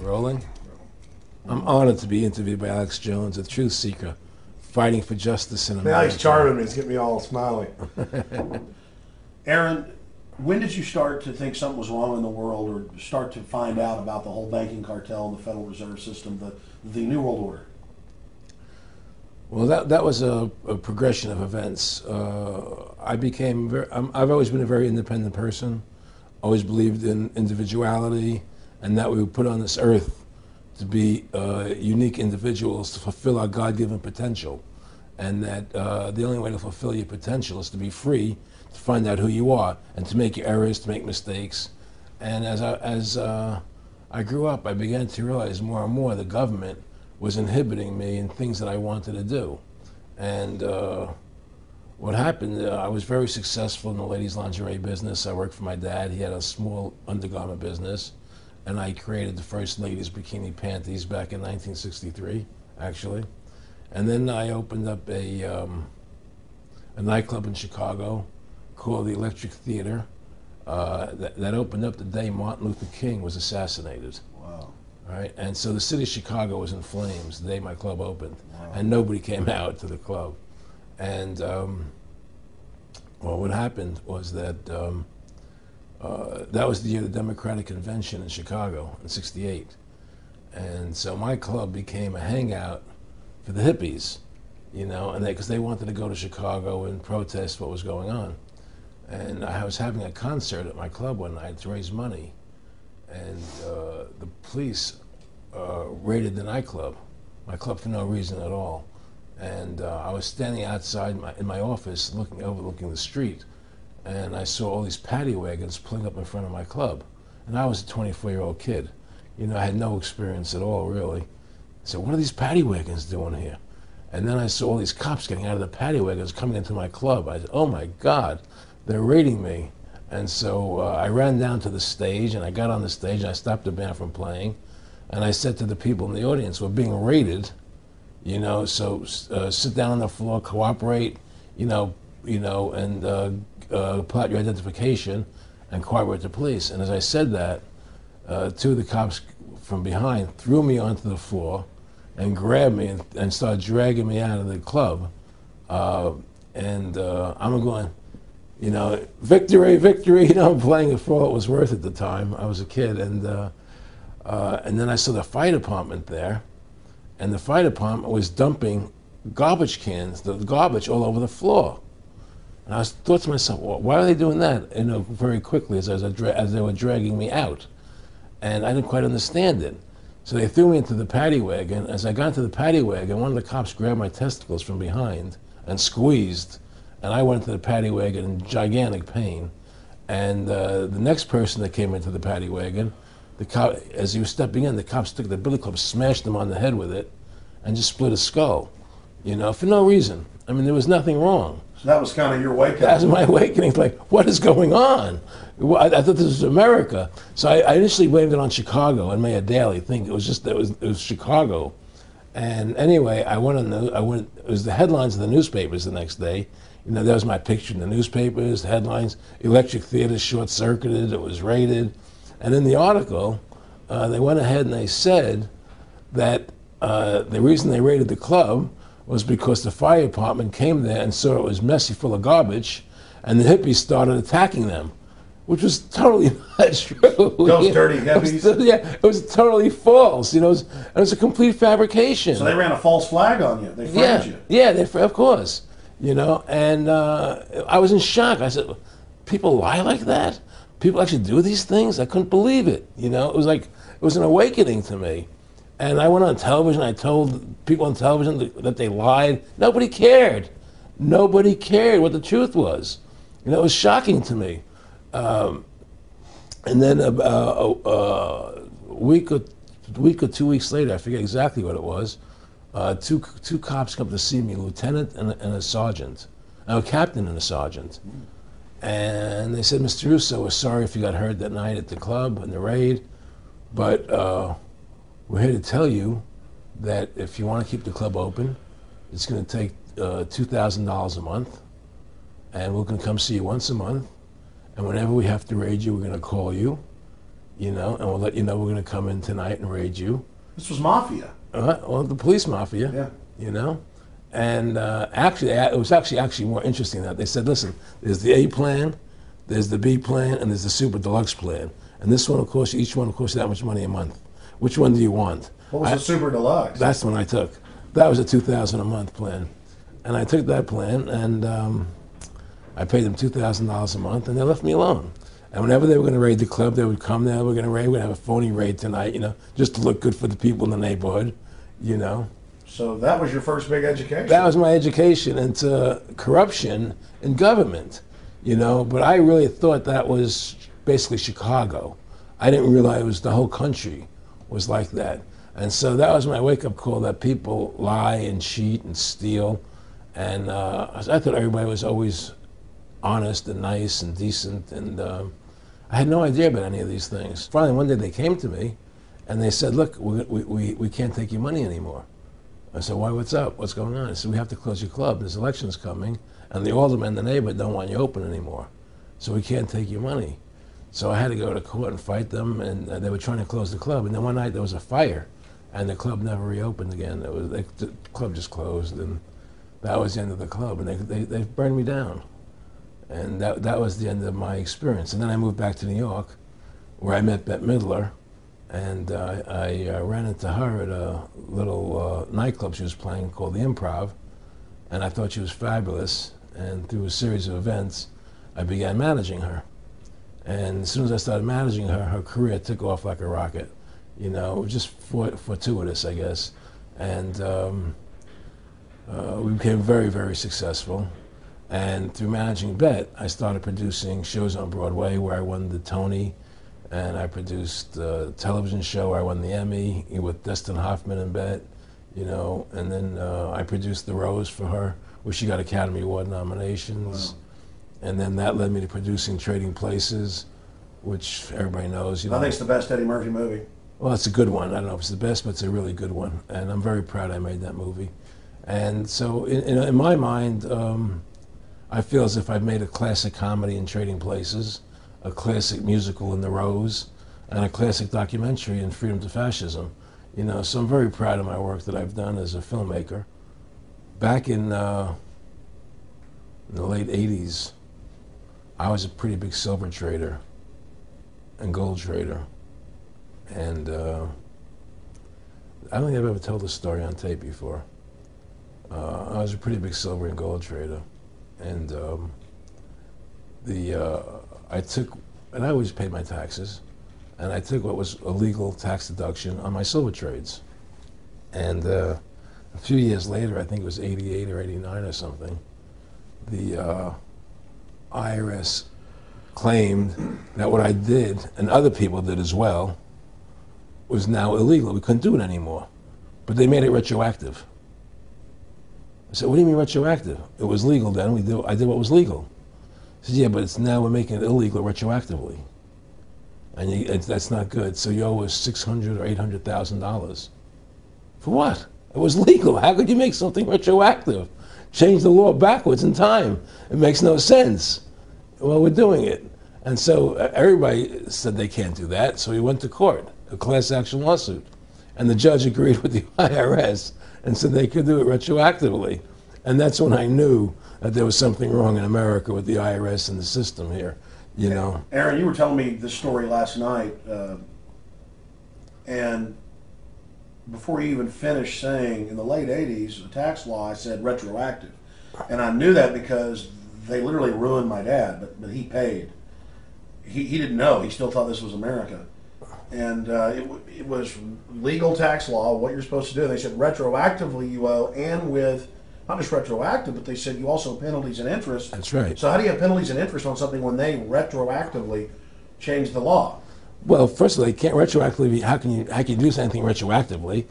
You rolling? I'm honored to be interviewed by Aleks Džons, a truth seeker, fighting for justice in America. Now he's charming me. He's getting me all smiley. Aaron, when did you start to think something was wrong in the world, or start to find out about the whole banking cartel and the Federal Reserve System, the New World Order? Well, that was a progression of events. I've always been a very independent person. Always believed in individuality, and that we were put on this earth to be unique individuals to fulfill our God-given potential, and that the only way to fulfill your potential is to be free, to find out who you are, and to make your errors, to make mistakes. And as I grew up, I began to realize more and more the government was inhibiting me in things that I wanted to do. And what happened, I was very successful in the ladies' lingerie business. I worked for my dad. He had a small undergarment business, and I created the first ladies' bikini panties back in 1963, actually. And then I opened up a nightclub in Chicago called the Electric Theater that opened up the day Martin Luther King was assassinated. Wow. Right? And so the city of Chicago was in flames the day my club opened. Wow. And nobody came out to the club. And well, what happened was that that was the year of the Democratic Convention in Chicago in '68. And so my club became a hangout for the hippies, you know, and because they wanted to go to Chicago and protest what was going on. And I was having a concert at my club one night to raise money, and the police raided the nightclub, my club, for no reason at all. And I was standing outside in my office overlooking the street, and I saw all these paddy wagons pulling up in front of my club. And I was a 24-year-old kid. You know, I had no experience at all, really. So what are these paddy wagons doing here? And then I saw all these cops getting out of the paddy wagons coming into my club. I said, oh my God, they're raiding me. And so I ran down to the stage, and I got on the stage, and I stopped the band from playing. And I said to the people in the audience, we're being raided, you know, so sit down on the floor, cooperate, and pull out your identification and cooperate with the police. And as I said that, two of the cops from behind threw me onto the floor and grabbed me and started dragging me out of the club. I'm going, you know, victory, victory, you know, I'm playing it for all it was worth at the time. I was a kid, and then I saw the fire department there, and the fire department was dumping garbage cans, the garbage all over the floor. And I thought to myself, well, why are they doing that? You know, very quickly as they were dragging me out. And I didn't quite understand it. So they threw me into the paddy wagon. As I got into the paddy wagon, one of the cops grabbed my testicles from behind and squeezed, and I went into the paddy wagon in gigantic pain. And the next person that came into the paddy wagon, the cop, as he was stepping in, the cops took the billy club, smashed him on the head with it, and just split his skull, you know, for no reason. I mean, there was nothing wrong. So that was kind of your awakening. That was my awakening. Like, what is going on? I thought this was America. So I initially blamed it on Chicago and Mayor Daley, thinking it was Chicago. And anyway, it was the headlines of the newspapers the next day. You know, there was my picture in the newspapers, headlines, Electric Theater short-circuited, it was raided. And in the article, they went ahead and they said that the reason they raided the club was because the fire department came there and saw it was messy, full of garbage, and the hippies started attacking them, which was totally not true. Those dirty hippies? It was totally false. You know, it was a complete fabrication. So they ran a false flag on you. They framed you. Yeah, of course. You know, and I was in shock. I said, people lie like that? People actually do these things? I couldn't believe it. You know, it was an awakening to me. And I went on television, I told people on television that they lied. Nobody cared. Nobody cared what the truth was. You know, it was shocking to me. And then a week or 2 weeks later, I forget exactly what it was, two cops come to see me, a lieutenant and a sergeant, a captain and a sergeant. And they said, Mr. Russo, we're sorry if you got hurt that night at the club in the raid, but we're here to tell you that if you want to keep the club open, it's going to take $2,000 a month, and we're going to come see you once a month, and whenever we have to raid you, we're going to call you. you know, and we'll let you know we're going to come in tonight and raid you. This was mafia. Well, the police mafia, Yeah. you know. And actually, it was actually more interesting that they said, listen, there's the A plan, there's the B plan, and there's the super deluxe plan. And this one will cost you, each one will cost you that much money a month. Which one do you want? What was the super deluxe? That's the one I took. That was a $2,000 a month plan. And I took that plan, and I paid them $2,000 a month, and they left me alone. And whenever they were going to raid the club, they would come there, we're going to have a phony raid tonight, you know, just to look good for the people in the neighborhood, you know. So that was your first big education. That was my education into corruption in government, you know, but I really thought that was basically Chicago. I didn't realize it was the whole country was like that. And so that was my wake-up call, that people lie and cheat and steal. And I thought everybody was always honest and nice and decent, and I had no idea about any of these things. Finally, one day they came to me and they said, look, we can't take your money anymore. I said, why, what's up? What's going on? I said, we have to close your club. There's elections coming, and the aldermen in the neighborhood don't want you open anymore. So we can't take your money. So I had to go to court and fight them, and they were trying to close the club. And then one night there was a fire, and the club never reopened again. The club just closed, and that was the end of the club. And they burned me down. And that was the end of my experience. And then I moved back to New York, where I met Bette Midler. And I ran into her at a little nightclub she was playing called the Improv, and I thought she was fabulous. And through a series of events, I began managing her. And as soon as I started managing her, her career took off like a rocket. You know, just fortuitous, I guess. And we became very, very successful. And through managing Bette, I started producing shows on Broadway where I won the Tony. And I produced a television show where I won the Emmy with Dustin Hoffman and Bette, you know. And then I produced The Rose for her, where she got Academy Award nominations. Wow. And then that led me to producing Trading Places, which everybody knows. You know, I think it's the best Eddie Murphy movie. Well, it's a good one. I don't know if it's the best, but it's a really good one. And I'm very proud I made that movie. And so in my mind, I feel as if I've made a classic comedy in Trading Places, a classic musical in The Rose, and a classic documentary in Freedom to Fascism. You know, so I'm very proud of my work that I've done as a filmmaker. Back in the late 80s, I was a pretty big silver trader and gold trader. And I don't think I've ever told this story on tape before. I was a pretty big silver and gold trader. And I always paid my taxes, and I took what was a legal tax deduction on my silver trades. And a few years later, I think it was 88 or 89 or something, the IRS claimed that what I did, and other people did as well, was now illegal. We couldn't do it anymore. But they made it retroactive. I said, what do you mean retroactive? It was legal then. I did what was legal. I said, yeah, but it's now we're making it illegal retroactively. And that's not good. So you owe us $600,000 or $800,000. For what? It was legal. How could you make something retroactive? Change the law backwards in time. It makes no sense. Well, we're doing it. And so everybody said they can't do that. So we went to court, a class action lawsuit. And the judge agreed with the IRS and said they could do it retroactively. And that's when I knew that there was something wrong in America with the IRS and the system here, you know. Aaron, you were telling me this story last night, and before you even finished saying, in the late 80s, the tax law, I said retroactive. And I knew that because they literally ruined my dad, but he paid. He didn't know. He still thought this was America. And it was legal tax law, what you're supposed to do. They said retroactively you owe, and with, not just retroactive, but they said you also penalties and interest. That's right. So how do you have penalties and interest on something when they retroactively change the law? Well, first of all, they can't retroactively. How can you do anything retroactively?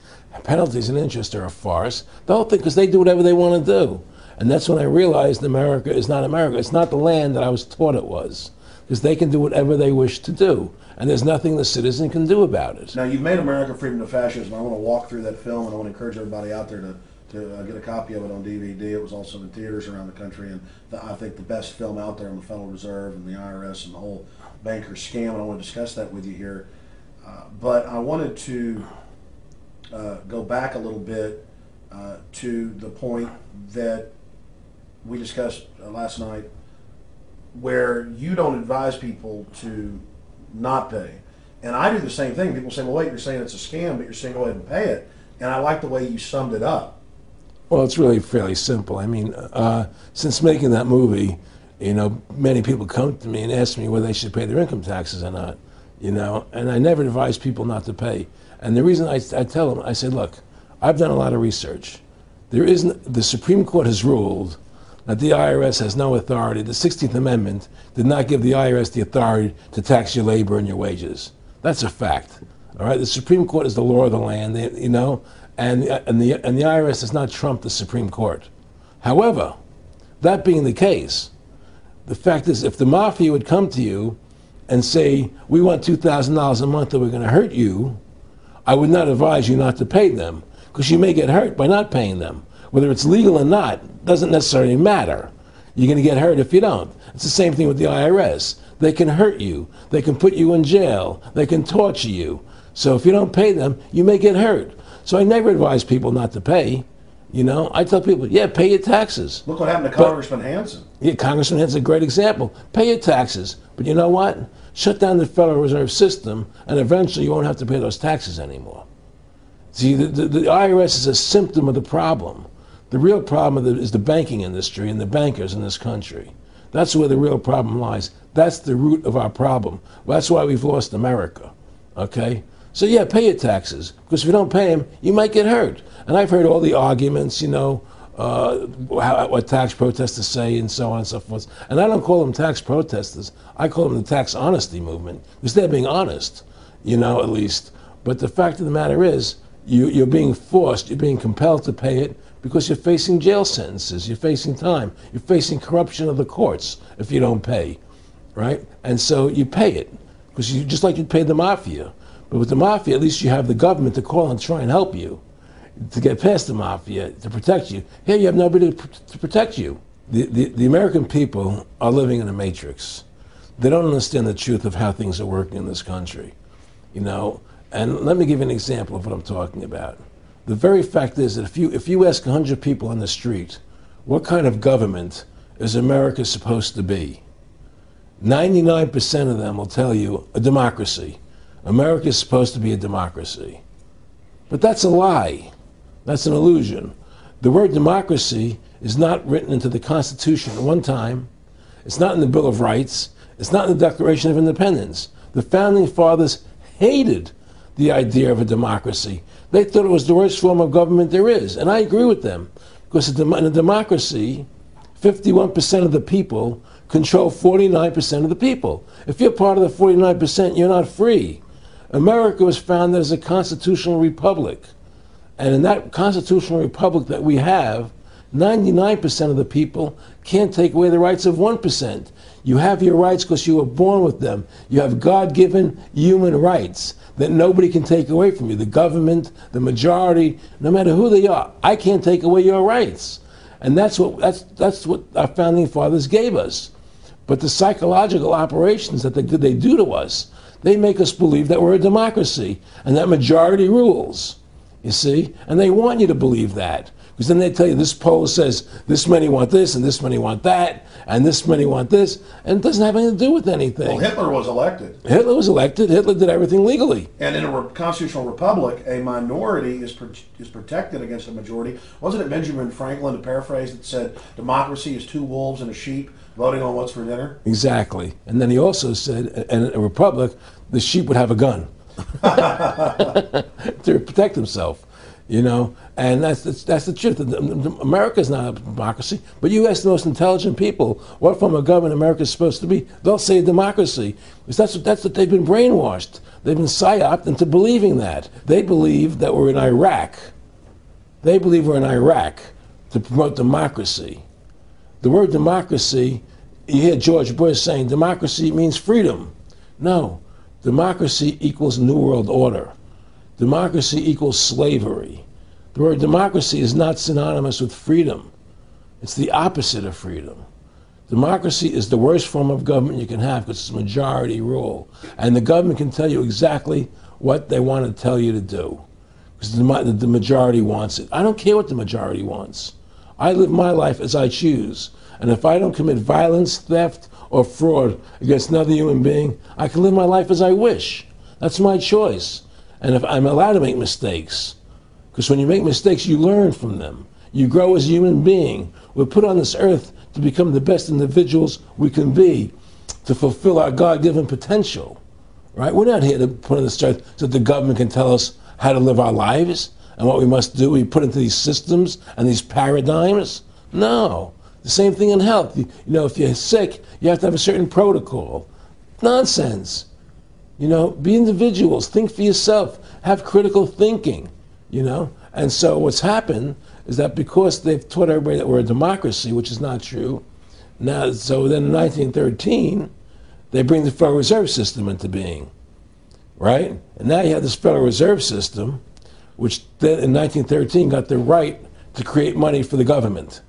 Penalties and interest are a farce. The whole thing, because they do whatever they want to do. And that's when I realized America is not America. It's not the land that I was taught it was. Because they can do whatever they wish to do. And there's nothing the citizen can do about it. Now, you've made America Freedom to Fascism. I want to walk through that film, and I want to encourage everybody out there to get a copy of it on DVD. It was also in theaters around the country, and I think the best film out there on the Federal Reserve and the IRS and the whole banker scam, and I want to discuss that with you here. But I wanted to go back a little bit to the point that we discussed last night, where you don't advise people to not pay. And I do the same thing. People say, well, wait, you're saying it's a scam, but you're saying go ahead and pay it. And I like the way you summed it up. Well, it's really fairly simple. I mean, since making that movie, many people come to me and ask me whether they should pay their income taxes or not, and I never advise people not to pay. And the reason I tell them, I say, look, I've done a lot of research. The Supreme Court has ruled that the IRS has no authority. The 16th Amendment did not give the IRS the authority to tax your labor and your wages. That's a fact. All right, the Supreme Court is the law of the land, and the IRS does not trump the Supreme Court. However, that being the case, the fact is, if the mafia would come to you and say, we want $2,000 a month or we're going to hurt you, I would not advise you not to pay them, because you may get hurt by not paying them. Whether it's legal or not doesn't necessarily matter. You're going to get hurt if you don't. It's the same thing with the IRS. They can hurt you. They can put you in jail. They can torture you. So if you don't pay them, you may get hurt. So I never advise people not to pay. I tell people, yeah, pay your taxes. Look what happened to Congressman Hansen. Yeah, Congressman Hansen's a great example. Pay your taxes. But you know what? Shut down the Federal Reserve System, and eventually you won't have to pay those taxes anymore. See, the IRS is a symptom of the problem. The real problem is the banking industry and the bankers in this country. That's where the real problem lies. That's the root of our problem. Well, that's why we've lost America, okay? So yeah, pay your taxes, because if you don't pay them, you might get hurt. And I've heard all the arguments, what tax protesters say and so on and so forth. And I don't call them tax protesters. I call them the tax honesty movement, because they're being honest, at least. But the fact of the matter is, you're being forced, you're being compelled to pay it, because you're facing jail sentences, you're facing time, you're facing corruption of the courts if you don't pay, right? And so you pay it, because just like you'd pay the mafia. But with the mafia, at least you have the government to call and try and help you to get past the mafia, to protect you. Here you have nobody to protect you. The American people are living in a matrix. They don't understand the truth of how things are working in this country, And let me give you an example of what I'm talking about. The very fact is that if you ask 100 people on the street, what kind of government is America supposed to be? 99% of them will tell you a democracy. America is supposed to be a democracy. But that's a lie. That's an illusion. The word democracy is not written into the Constitution at one time. It's not in the Bill of Rights. It's not in the Declaration of Independence. The Founding Fathers hated the idea of a democracy. They thought it was the worst form of government there is. And I agree with them. Because in a democracy, 51% of the people control 49% of the people. If you're part of the 49%, you're not free. America was founded as a constitutional republic. And in that constitutional republic that we have, 99% of the people can't take away the rights of 1%. You have your rights because you were born with them. You have God-given human rights that nobody can take away from you. The government, the majority, no matter who they are, I can't take away your rights. And that's what our founding fathers gave us. But the psychological operations that they do to us, they make us believe that we're a democracy and that majority rules, you see? And they want you to believe that. Because then they tell you this poll says this many want this and this many want that and this many want this, and it doesn't have anything to do with anything. Well, Hitler was elected. Hitler was elected. Hitler did everything legally. And in a constitutional republic, a minority is protected against a majority. Wasn't it Benjamin Franklin, to paraphrase, that said democracy is two wolves and a sheep voting on what's for dinner? Exactly. And then he also said, in a republic, the sheep would have a gun to protect himself. And that's the truth. America's not a democracy, but you ask the most intelligent people what form of government America is supposed to be, they'll say a democracy. Because that's what they've been brainwashed. They've been psyoped into believing that. They believe that we're in Iraq. They believe we're in Iraq to promote democracy. The word democracy, you hear George Bush saying democracy means freedom. No, democracy equals New World Order. Democracy equals slavery. The word democracy is not synonymous with freedom. It's the opposite of freedom. Democracy is the worst form of government you can have because it's majority rule. And the government can tell you exactly what they want to tell you to do. Because the majority wants it. I don't care what the majority wants. I live my life as I choose. And if I don't commit violence, theft, or fraud against another human being, I can live my life as I wish. That's my choice. And if I'm allowed to make mistakes, because when you make mistakes, you learn from them. You grow as a human being. We're put on this earth to become the best individuals we can be, to fulfill our God-given potential, right? We're not here to put on this earth so that the government can tell us how to live our lives and what we must do. We put into these systems and these paradigms. No. The same thing in health. You know, if you're sick, you have to have a certain protocol. Nonsense. You know, be individuals. Think for yourself. Have critical thinking, you know. And so what's happened is that because they've taught everybody that we're a democracy, which is not true, now, so then in 1913, they bring the Federal Reserve System into being, right? And now you have this Federal Reserve System, which then in 1913 got the right to create money for the government.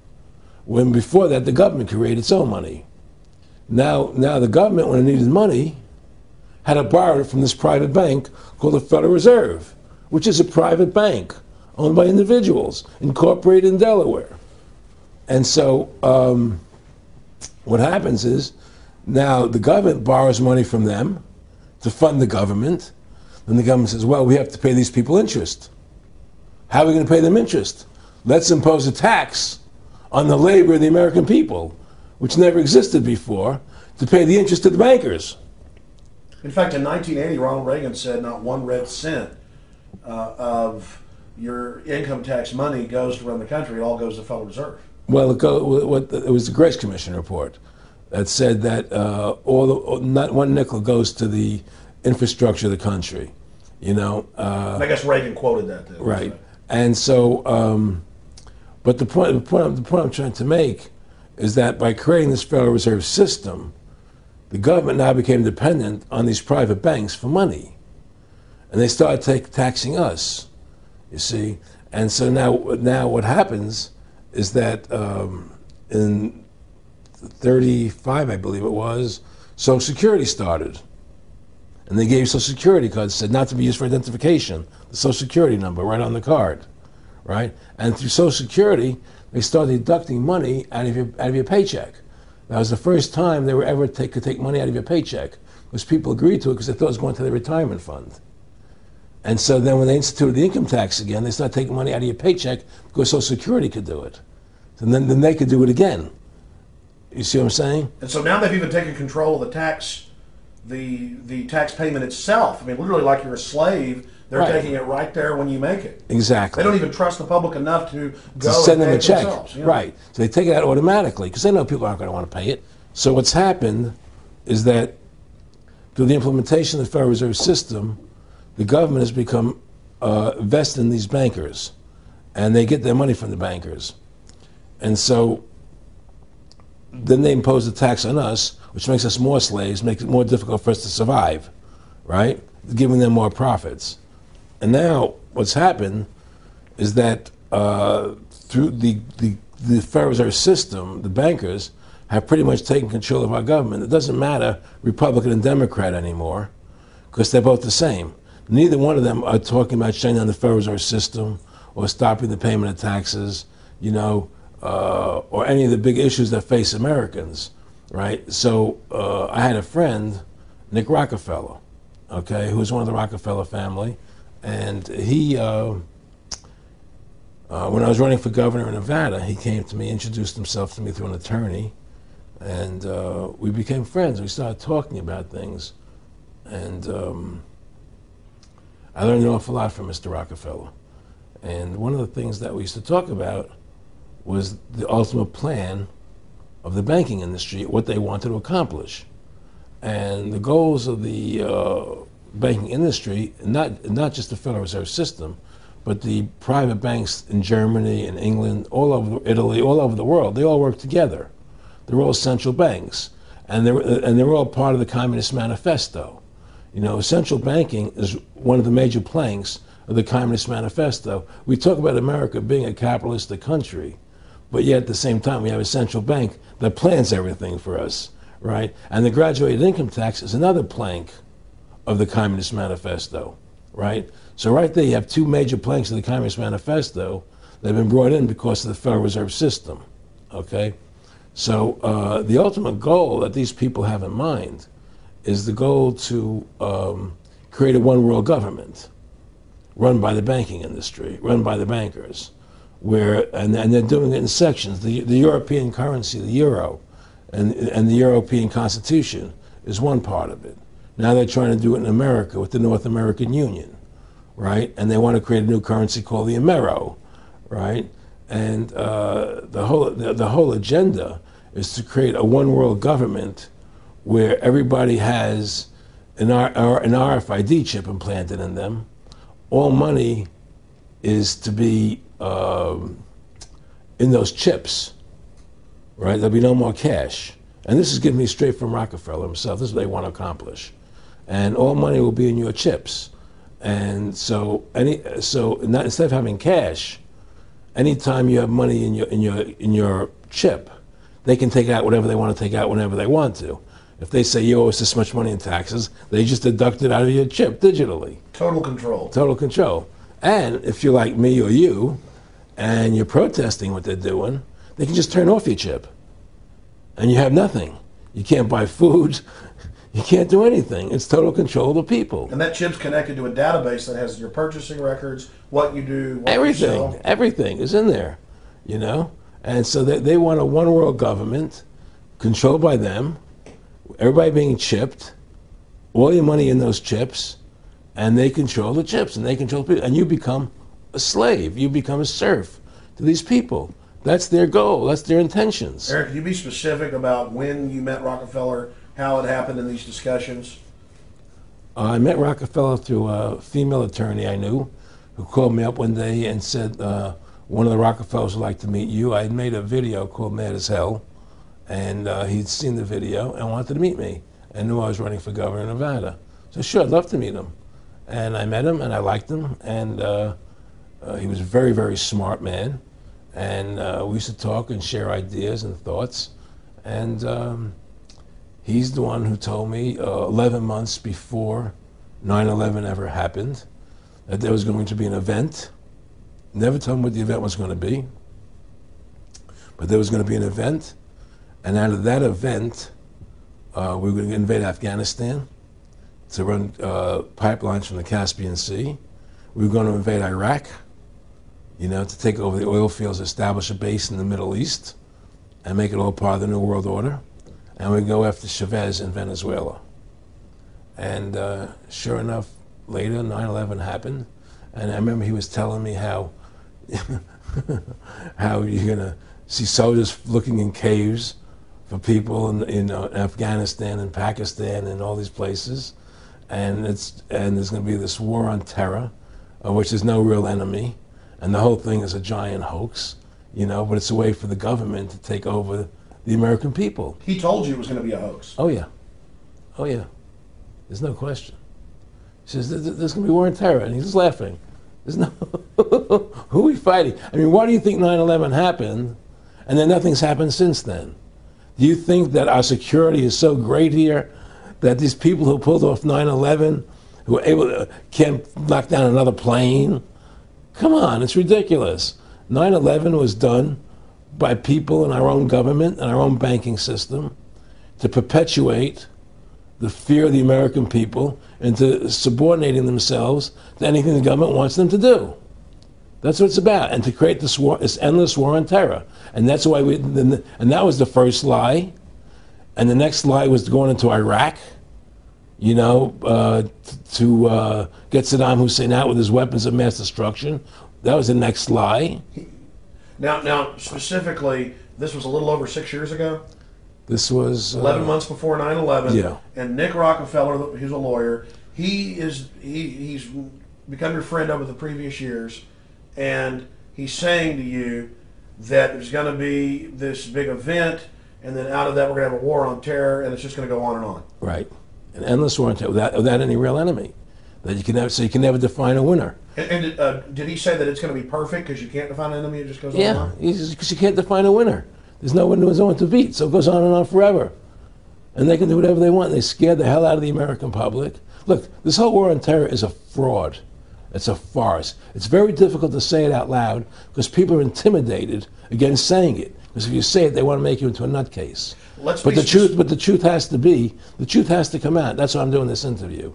When before that, the government created its own money. Now the government, when it needed money, had to borrow it from this private bank called the Federal Reserve, which is a private bank owned by individuals, incorporated in Delaware. And so what happens is, now the government borrows money from them to fund the government. Then the government says, well, we have to pay these people interest. How are we going to pay them interest? Let's impose a tax on the labor of the American people, which never existed before, to pay the interest to the bankers. In fact, in 1980, Ronald Reagan said not one red cent of your income tax money goes to run the country. It all goes to the Federal Reserve. Well, it was the Grace Commission report that said that not one nickel goes to the infrastructure of the country. You know. I guess Reagan quoted that too. Right. And so, but the point I'm trying to make is that by creating this Federal Reserve System, the government now became dependent on these private banks for money. And they started taxing us, you see. And so now what happens is that in 35, I believe it was, Social Security started. And they gave Social Security cards, said not to be used for identification, the Social Security number right on the card, right? And through Social Security, they started deducting money out of your paycheck. That was the first time they were ever could take money out of your paycheck, because people agreed to it because they thought it was going to their retirement fund. And so then when they instituted the income tax again, they started taking money out of your paycheck because Social Security could do it. And then they could do it again. You see what I'm saying? And so now they've even taken control of the tax payment itself. I mean, literally like you're a slave, they're taking it right there when you make it. Exactly. They don't even trust the public enough to go send and them pay a it check. themselves. You know? Right. So they take it out automatically because they know people aren't going to want to pay it. So what's happened is that through the implementation of the Federal Reserve System, the government has become vested in these bankers, and they get their money from the bankers. And so then they impose a tax on us, which makes us more slaves, makes it more difficult for us to survive, right? Giving them more profits. And now what's happened is that through the Federal Reserve System, the bankers have pretty much taken control of our government. It doesn't matter Republican and Democrat anymore, because they're both the same. Neither one of them are talking about shutting down the Federal Reserve System or stopping the payment of taxes, you know, or any of the big issues that face Americans, right? So I had a friend, Nick Rockefeller, okay, who was one of the Rockefeller family, and he, when I was running for governor in Nevada, he came to me, introduced himself to me through an attorney, and we became friends. We started talking about things, and I learned an awful lot from Mr. Rockefeller. And one of the things that we used to talk about was the ultimate plan of the banking industry, what they wanted to accomplish. And the goals of the banking industry, not just the Federal Reserve System, but the private banks in Germany and England, all over Italy, all over the world, they all work together. They're all central banks. And they're all part of the Communist Manifesto. You know, central banking is one of the major planks of the Communist Manifesto. We talk about America being a capitalistic country, but yet at the same time we have a central bank that plans everything for us, right? And the graduated income tax is another plank of the Communist Manifesto. right? So right there you have two major planks of the Communist Manifesto that have been brought in because of the Federal Reserve System, okay? So the ultimate goal that these people have in mind is the goal to create a one world government run by the banking industry, run by the bankers, and they're doing it in sections. The European currency, the euro, and the European Constitution is one part of it. Now they're trying to do it in America with the North American Union, right? And they want to create a new currency called the Amero, right? And the whole agenda is to create a one world government where everybody has an RFID chip implanted in them. All money is to be in those chips, right? There'll be no more cash. And this is given me straight from Rockefeller himself. This is what they want to accomplish. And all money will be in your chips. And so instead of having cash, anytime you have money in your chip, they can take out whatever they want to take out whenever they want to. If they say you owe us this much money in taxes, they just deduct it out of your chip digitally. Total control. Total control. And if you're like me or you, and you're protesting what they're doing, they can just turn off your chip. And you have nothing. You can't buy food. You can't do anything. It's total control of the people. And that chip's connected to a database that has your purchasing records, what you do, what everything, you sell. Everything is in there, you know? And so they want a one world government controlled by them, everybody being chipped, all your money in those chips, and they control the chips, and they control people. And you become a slave. You become a serf to these people. That's their goal. That's their intentions. Eric, can you be specific about when you met Rockefeller, how it happened in these discussions? I met Rockefeller through a female attorney I knew who called me up one day and said, one of the Rockefellers would like to meet you. I had made a video called Mad as Hell, and he'd seen the video and wanted to meet me and knew I was running for governor of Nevada. So sure, I'd love to meet him. And I met him and I liked him, and he was a very, very smart man. And we used to talk and share ideas and thoughts. And he's the one who told me 11 months before 9/11 ever happened that there was going to be an event. Never told me what the event was going to be, but there was going to be an event. And out of that event, we were going to invade Afghanistan to run pipelines from the Caspian Sea. We were going to invade Iraq, you know, to take over the oil fields, establish a base in the Middle East, and make it all part of the New World Order. And we go after Chavez in Venezuela. And sure enough, later, 9/11 happened. And I remember he was telling me how how you're going to see soldiers looking in caves for people in Afghanistan and Pakistan and all these places. And there's going to be this war on terror, which is no real enemy. And the whole thing is a giant hoax, you know, but it's a way for the government to take over the American people. He told you it was going to be a hoax. Oh, yeah. Oh, yeah. There's no question. He says, there's going to be war on terror. And he's just laughing. There's no... Who are we fighting? I mean, why do you think 9/11 happened and then nothing's happened since then? Do you think that our security is so great here that these people who pulled off 9/11, who were able to, can't knock down another plane? Come on, it's ridiculous. 9/11 was done by people in our own government and our own banking system to perpetuate the fear of the American people into subordinating themselves to anything the government wants them to do. That's what it's about, and to create this war, this endless war on terror. And that's why and that was the first lie. And the next lie was going into Iraq, you know, to get Saddam Hussein out with his weapons of mass destruction. That was the next lie. Now, specifically, this was a little over 6 years ago. This was 11 months before 9/11. Yeah. And Nick Rockefeller, who's a lawyer, he's become your friend over the previous years, and he's saying to you that there's going to be this big event, and then out of that we're going to have a war on terror, and it's just going to go on and on. Right. An endless war on terror without any real enemy. That you can never, so you can never define a winner. And did he say that it's going to be perfect because you can't define an enemy? It just goes on and on? Yeah, because you can't define a winner. There's no one to beat, so it goes on and on forever. And they can do whatever they want. They scared the hell out of the American public Look, this whole war on terror is a fraud. It's a farce. It's very difficult to say it out loud because people are intimidated against saying it. Because if you say it, they want to make you into a nutcase. But the truth has to come out. That's why I'm doing this interview.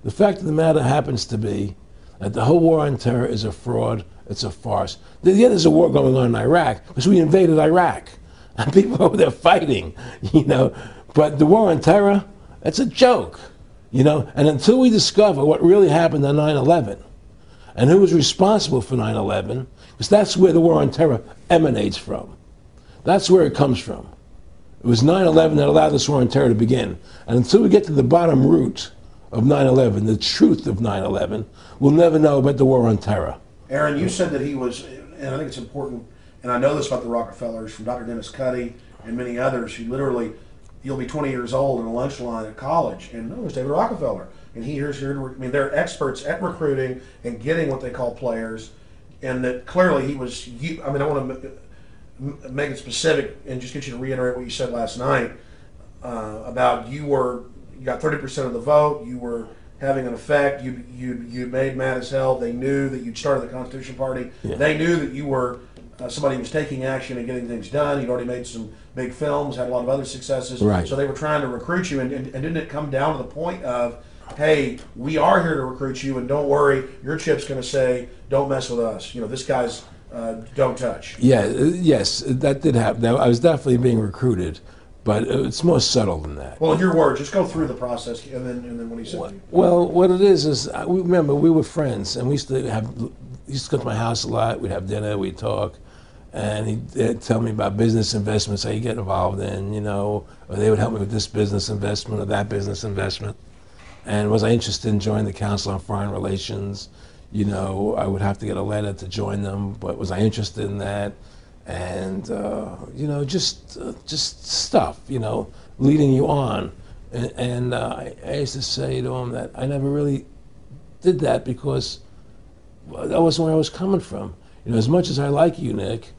The fact of the matter happens to be that the whole war on terror is a fraud. It's a farce. Yeah, there's a war going on in Iraq because we invaded Iraq. And people over there fighting, you know. But the war on terror, it's a joke, you know. And until we discover what really happened on 9/11 and who was responsible for 9/11, because that's where the war on terror emanates from. That's where it comes from. It was 9/11 that allowed this war on terror to begin. And until we get to the bottom root of 9/11, the truth of 9/11, we'll never know about the war on terror. Aaron, you said that he was, and I think it's important, and I know this about the Rockefellers from Dr. Dennis Cuddy and many others who literally, you'll be 20 years old in a lunch line at college, and no, it's David Rockefeller. And here's here. I mean, they're experts at recruiting and getting what they call players, and that clearly he was. I mean, I want to make it specific and just get you to reiterate what you said last night about you got 30% of the vote. You were having an effect. You made mad as hell. They knew that you'd started the Constitution Party. Yeah. They knew that you were somebody who was taking action and getting things done. You'd already made some big films, had a lot of other successes. Right. So they were trying to recruit you, and didn't it come down to the point of, hey, we are here to recruit you, and don't worry, your chip's going to say, don't mess with us. You know, this guy's don't touch. Yeah, yes, that did happen. I was definitely being recruited, but it's more subtle than that. Well, in your words, just go through the process, and then what he said. Well, what it is remember we were friends, and we used to go to my house a lot. We'd have dinner, we'd talk, and he'd tell me about business investments, how you get involved in, you know, or they would help me with this business investment or that business investment. And was I interested in joining the Council on Foreign Relations? You know, I would have to get a letter to join them, but was I interested in that? And, you know, just stuff, you know, leading you on. And I used to say to him that I never really did that because that wasn't where I was coming from. You know, as much as I like you, Nick,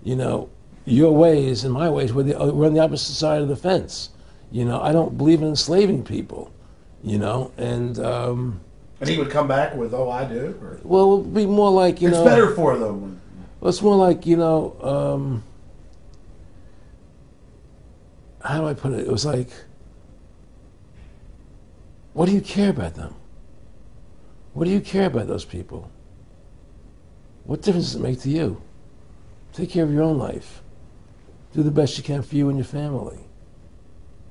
you know, your ways and my ways, we're on the opposite side of the fence. You know, I don't believe in enslaving people, you know, and he would come back with, oh, I do? Or? Well, it would be more like, you know. It's better for them. Well, it's more like, you know, how do I put it? It was like, what do you care about them? What do you care about those people? What difference does it make to you? Take care of your own life. Do the best you can for you and your family.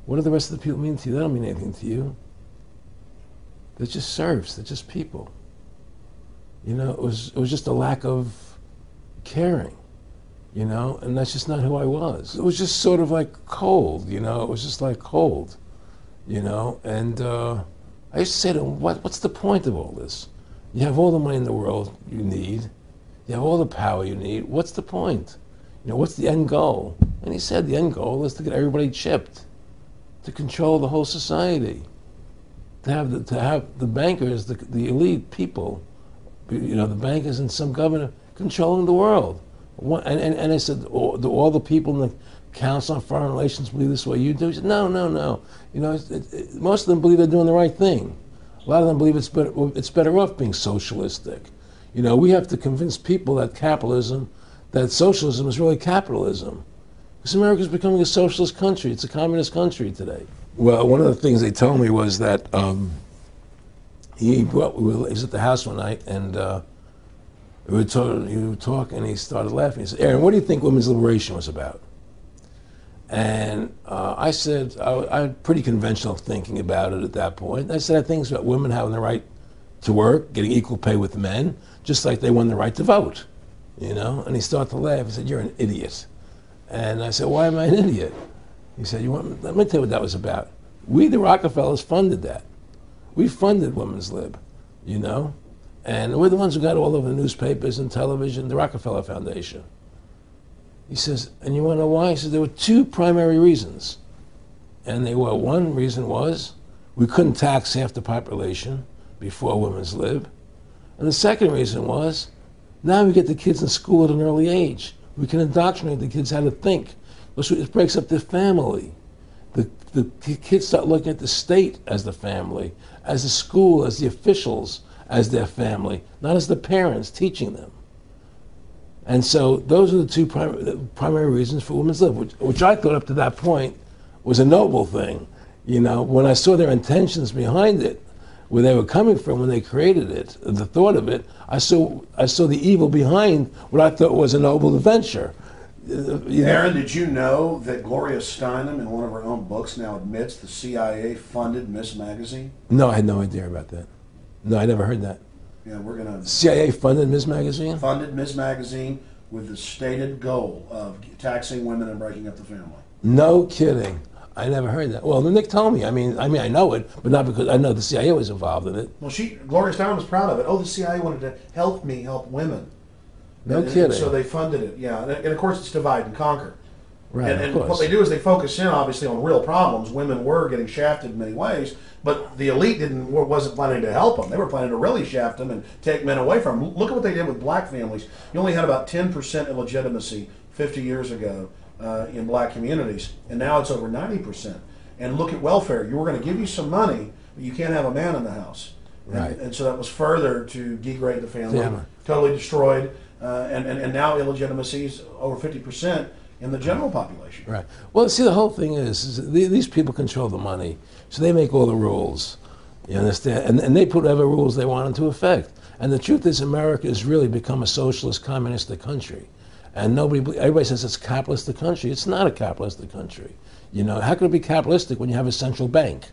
What do the rest of the people mean to you? They don't mean anything to you. They're just serfs. They're just people. You know, it was just a lack of caring, you know, and that's just not who I was. It was just sort of like cold, you know. It was just like cold, you know. And I used to say to him, what's the point of all this? You have all the money in the world you need. You have all the power you need. What's the point? You know, what's the end goal? And he said the end goal is to get everybody chipped, to control the whole society, to have the bankers, the elite people, you know, the bankers and some governor controlling the world. And I said, all the people in the Council on Foreign Relations believe this way you do? He said, no. You know, most of them believe they're doing the right thing. A lot of them believe it's better off being socialistic. You know, we have to convince people that socialism is really capitalism. Because America's becoming a socialist country. It's a communist country today. Well, one of the things they told me was that he was at the house one night, and we were talking, and he started laughing. He said, Aaron, what do you think women's liberation was about? And I said, I had pretty conventional thinking about it at that point. I said, I think it's about women having the right to work, getting equal pay with men, just like they won the right to vote, you know? And he started to laugh. He said, you're an idiot. And I said, why am I an idiot? He said, let me tell you what that was about. We, the Rockefellers, funded that. We funded Women's Lib, you know? And we're the ones who got all over the newspapers and television, the Rockefeller Foundation. He says, and you want to know why? He says, there were two primary reasons. And one reason was we couldn't tax half the population before Women's Lib. And the second reason was, now we get the kids in school at an early age. We can indoctrinate the kids how to think. It breaks up their family. the kids start looking at the state as the family, as the school, as the officials, as their family, not as the parents teaching them. And so those are the two primary reasons for women's lib, which I thought up to that point was a noble thing. You know, when I saw their intentions behind it, where they were coming from when they created it, the thought of it, I saw the evil behind what I thought was a noble adventure. Aaron, did you know that Gloria Steinem, in one of her own books, now admits the CIA funded Miss Magazine? No, I had no idea about that. No, I never heard that. Yeah, we're going to... CIA funded Miss Magazine? Funded Miss Magazine with the stated goal of taxing women and breaking up the family. No kidding. I never heard that. Well, Nick told me. I mean, I know it, but not because I know the CIA was involved in it. Well, Gloria Steinem was proud of it. Oh, the CIA wanted to help me help women. No kidding. So they funded it, yeah. And of course, it's divide and conquer. Right, And what they do is they focus in, obviously, on real problems. Women were getting shafted in many ways, but the elite wasn't planning to help them. They were planning to really shaft them and take men away from them. Look at what they did with black families. You only had about 10% illegitimacy 50 years ago in black communities, and now it's over 90%. And look at welfare. You were going to give you some money, but you can't have a man in the house. Right. And so that was further to degrade the family, Yeah. totally destroyed. And now illegitimacy is over 50% in the general population. Right. Well, see, the whole thing is these people control the money, so they make all the rules. You understand? And they put whatever rules they want into effect. And the truth is, America has really become a socialist, communistic country. And everybody says it's a capitalistic country. It's not a capitalistic country. You know, how can it be capitalistic when you have a central bank?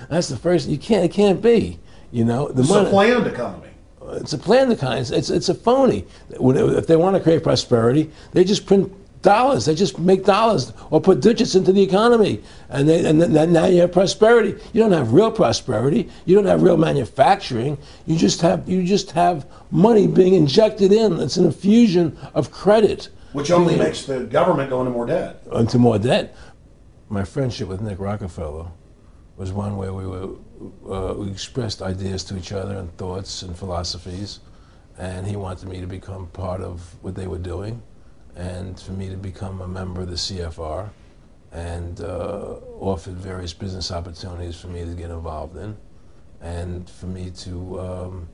That's the first. It can't be. You know, It's a planned economy. It's a planned economy. It's a phony. If they want to create prosperity, they just print dollars. They just make dollars or put digits into the economy, and then now you have prosperity. You don't have real prosperity. You don't have real manufacturing. You just have money being injected in. It's an infusion of credit, Which only makes the government go into more debt. into more debt. My friendship with Nick Rockefeller was one where we expressed ideas to each other and thoughts and philosophies, and he wanted me to become part of what they were doing, and for me to become a member of the CFR, and offered various business opportunities for me to get involved in, and for me to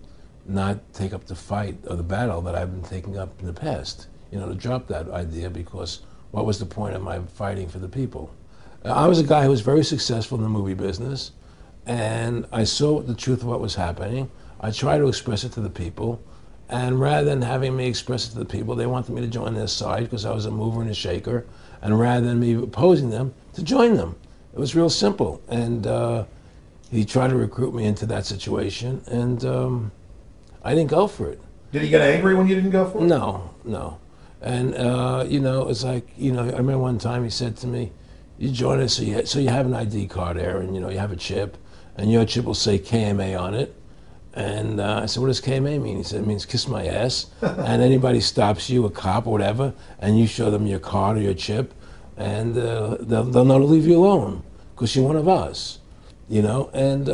not take up the fight or the battle that I've been taking up in the past. You know, to drop that idea, because what was the point of my fighting for the people? I was a guy who was very successful in the movie business, and I saw the truth of what was happening. I tried to express it to the people, and rather than having me express it to the people, they wanted me to join their side because I was a mover and a shaker, and rather than me opposing them, to join them. It was real simple, and he tried to recruit me into that situation, and I didn't go for it. Did he get angry when you didn't go for it? No. And, you know, it's like, you know, I remember one time he said to me, you join us so you have an ID card, Aaron, you know, you have a chip, and your chip will say KMA on it. And I said, what does KMA mean? He said, it means kiss my ass. And anybody stops you, a cop or whatever, and you show them your card or your chip, and they'll know to leave you alone because you're one of us, you know? And,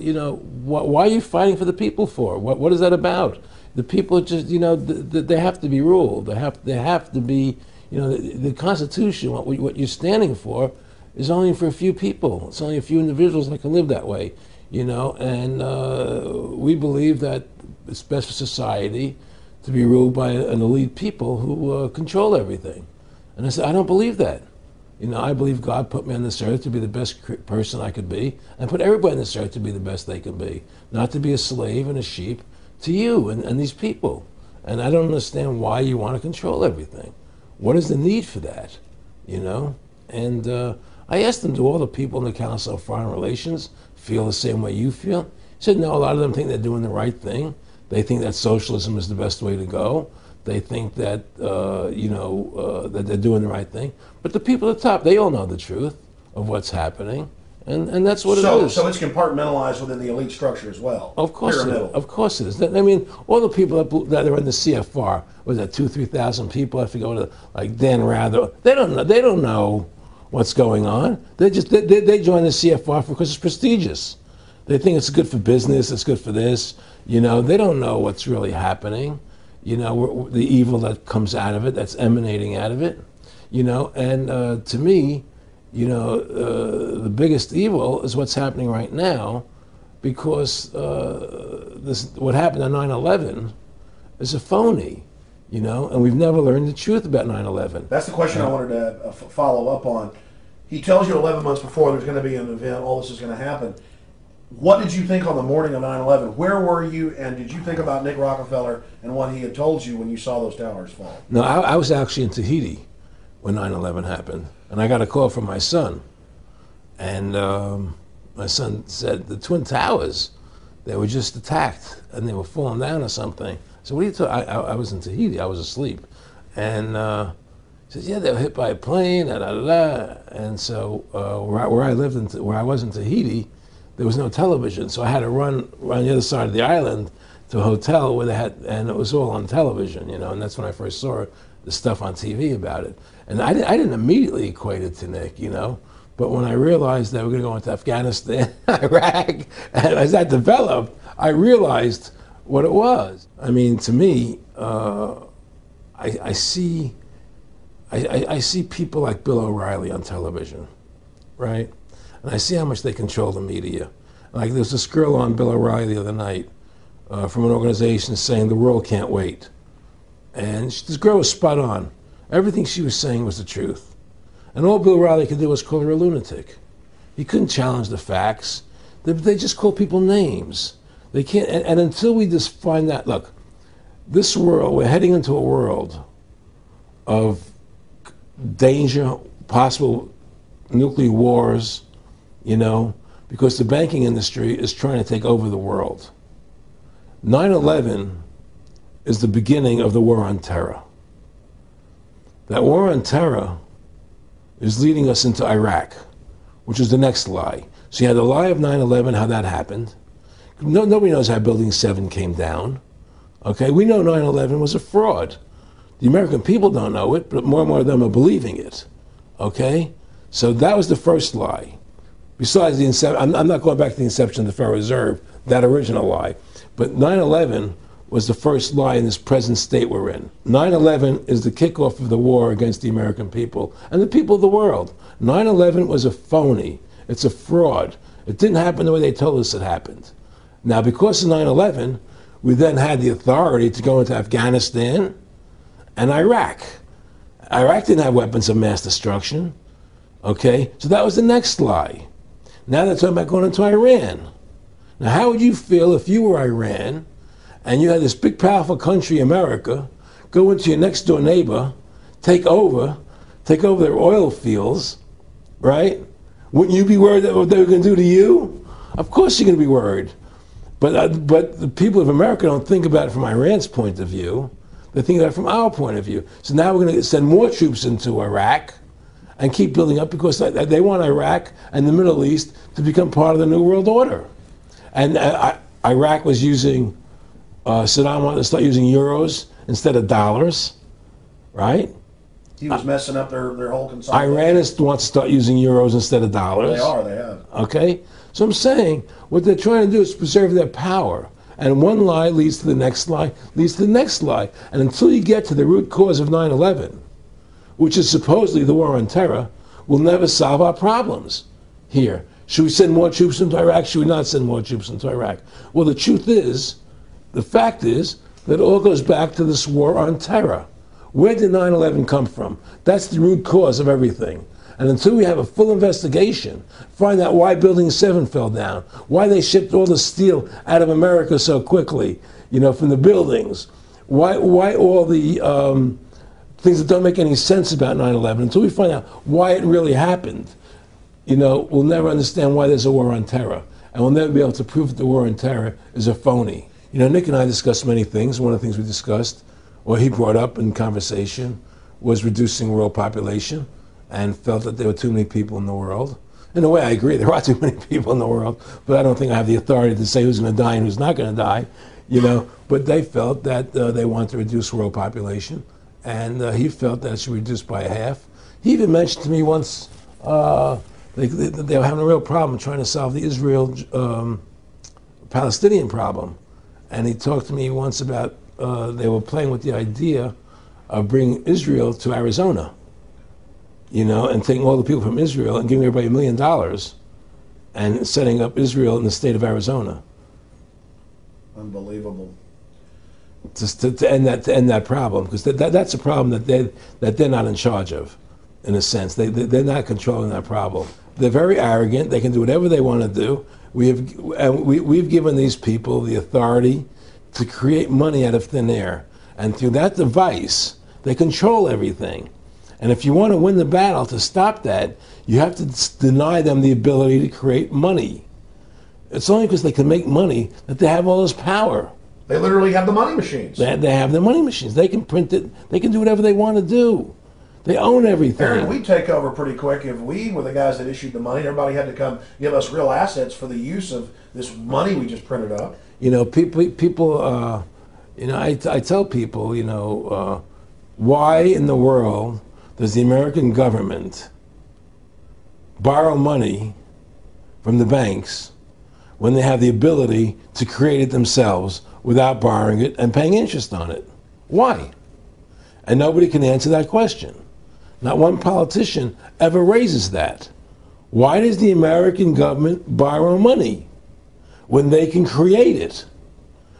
you know, why are you fighting for the people for? What is that about? The people just, you know, they have to be ruled. They have to be, you know, the Constitution, what you're standing for, is only for a few people. It's only a few individuals that can live that way, you know. And we believe that it's best for society to be ruled by an elite people who control everything. And I said, I don't believe that. You know, I believe God put me on this earth to be the best person I could be, and put everybody on this earth to be the best they can be, not to be a slave and a sheep to you and these people. And I don't understand why you want to control everything. What is the need for that, you know? And I asked them, do all the people in the Council of Foreign Relations feel the same way you feel? He said, no, a lot of them think they're doing the right thing. They think that socialism is the best way to go. They think that, you know, that they're doing the right thing. But the people at the top, they all know the truth of what's happening. And that's what it is. So it's compartmentalized within the elite structure as well. Of course it is. Of course it is. I mean, all the people that are in the CFR, was that 2,000-3,000 people? I forget what, like Dan Rather. They don't know what's going on. They join the CFR because it's prestigious. They think it's good for business. It's good for this. You know, they don't know what's really happening. You know, the evil that comes out of it, that's emanating out of it. You know, and to me, you know, the biggest evil is what's happening right now, because what happened on 9/11 is a phony, you know, and we've never learned the truth about 9/11. That's the question I wanted to follow up on. He tells you 11 months before there's going to be an event, all this is going to happen. What did you think on the morning of 9/11? Where were you, and did you think about Nick Rockefeller and what he had told you when you saw those towers fall? No, I was actually in Tahiti when 9/11 happened, and I got a call from my son, and my son said the Twin Towers, they were just attacked and they were falling down or something. So what are you talking? I was in Tahiti, I was asleep, and he says, yeah, they were hit by a plane, da da da. And so where I lived where I was in Tahiti, there was no television, so I had to run around the other side of the island to a hotel where they had, and it was all on television, you know, and that's when I first saw the stuff on TV about it. And I didn't immediately equate it to Nick, you know, but when I realized that we're going to go into Afghanistan, Iraq, and as that developed, I realized what it was. I mean, to me, I see people like Bill O'Reilly on television, right? And I see how much they control the media. Like there was this girl on Bill O'Reilly the other night from an organization saying the world can't wait. And this girl was spot on. Everything she was saying was the truth. And all Bill O'Reilly could do was call her a lunatic. He couldn't challenge the facts. They just call people names. They can't, and until we just find that, look, this world, we're heading into a world of danger, possible nuclear wars, you know, because the banking industry is trying to take over the world. 9/11 is the beginning of the war on terror. That war on terror is leading us into Iraq, which is the next lie. So you had the lie of 9/11, how that happened. Nobody knows how Building 7 came down. Okay, we know 9/11 was a fraud. The American people don't know it, but more and more of them are believing it. Okay, so that was the first lie. Besides the inception, I'm not going back to the inception of the Federal Reserve, that original lie. But 9/11 was the first lie in this present state we're in. 9/11 is the kickoff of the war against the American people and the people of the world. 9/11 was a phony. It's a fraud. It didn't happen the way they told us it happened. Now, because of 9/11, we then had the authority to go into Afghanistan and Iraq. Iraq didn't have weapons of mass destruction. Okay, so that was the next lie. Now they're talking about going into Iran. Now, how would you feel if you were Iran and you had this big, powerful country, America, go into your next door neighbor, take over their oil fields, right? Wouldn't you be worried that what they were going to do to you? Of course you're going to be worried. But the people of America don't think about it from Iran's point of view. They think about it from our point of view. So now we're going to send more troops into Iraq and keep building up because they want Iraq and the Middle East to become part of the New World Order. And Iraq was using, Saddam wanted to start using euros instead of dollars, right? He was messing up their whole consolidation. Iran wants to start using euros instead of dollars. They have. Okay? So I'm saying what they're trying to do is preserve their power. And one lie leads to the next lie, leads to the next lie. And until you get to the root cause of 9/11, which is supposedly the war on terror, we'll never solve our problems here. Should we send more troops into Iraq? Should we not send more troops into Iraq? Well, the truth is, the fact is, that it all goes back to this war on terror. Where did 9/11 come from? That's the root cause of everything. And until we have a full investigation, find out why Building 7 fell down, why they shipped all the steel out of America so quickly, you know, from the buildings, why all the things that don't make any sense about 9/11, until we find out why it really happened, you know, we'll never understand why there's a war on terror. And we'll never be able to prove that the war on terror is a phony. You know, Nick and I discussed many things. One of the things we discussed, or he brought up in conversation, was reducing world population, and felt that there were too many people in the world. In a way, I agree, there are too many people in the world, but I don't think I have the authority to say who's going to die and who's not going to die, you know. But they felt that they wanted to reduce world population, and he felt that it should be reduced by half. He even mentioned to me once they were having a real problem trying to solve the Israel-Palestinian problem. And he talked to me once about they were playing with the idea of bringing Israel to Arizona. you know, and taking all the people from Israel and giving everybody $1 million and setting up Israel in the state of Arizona. Unbelievable. To end that problem, because that's a problem that they're not in charge of, in a sense. They're not controlling that problem. They're very arrogant. They can do whatever they want to do. We've given these people the authority to create money out of thin air, and through that device, they control everything. And if you want to win the battle to stop that, you have to deny them the ability to create money. It's only because they can make money that they have all this power. They literally have the money machines. They have the money machines. They can print it. They can do whatever they want to do. They own everything. Aaron, we take over pretty quick. If we were the guys that issued the money, everybody had to come give us real assets for the use of this money we just printed up. You know, people you know, I tell people, you know, why in the world does the American government borrow money from the banks when they have the ability to create it themselves without borrowing it and paying interest on it? Why? And nobody can answer that question. Not one politician ever raises that. Why does the American government borrow money when they can create it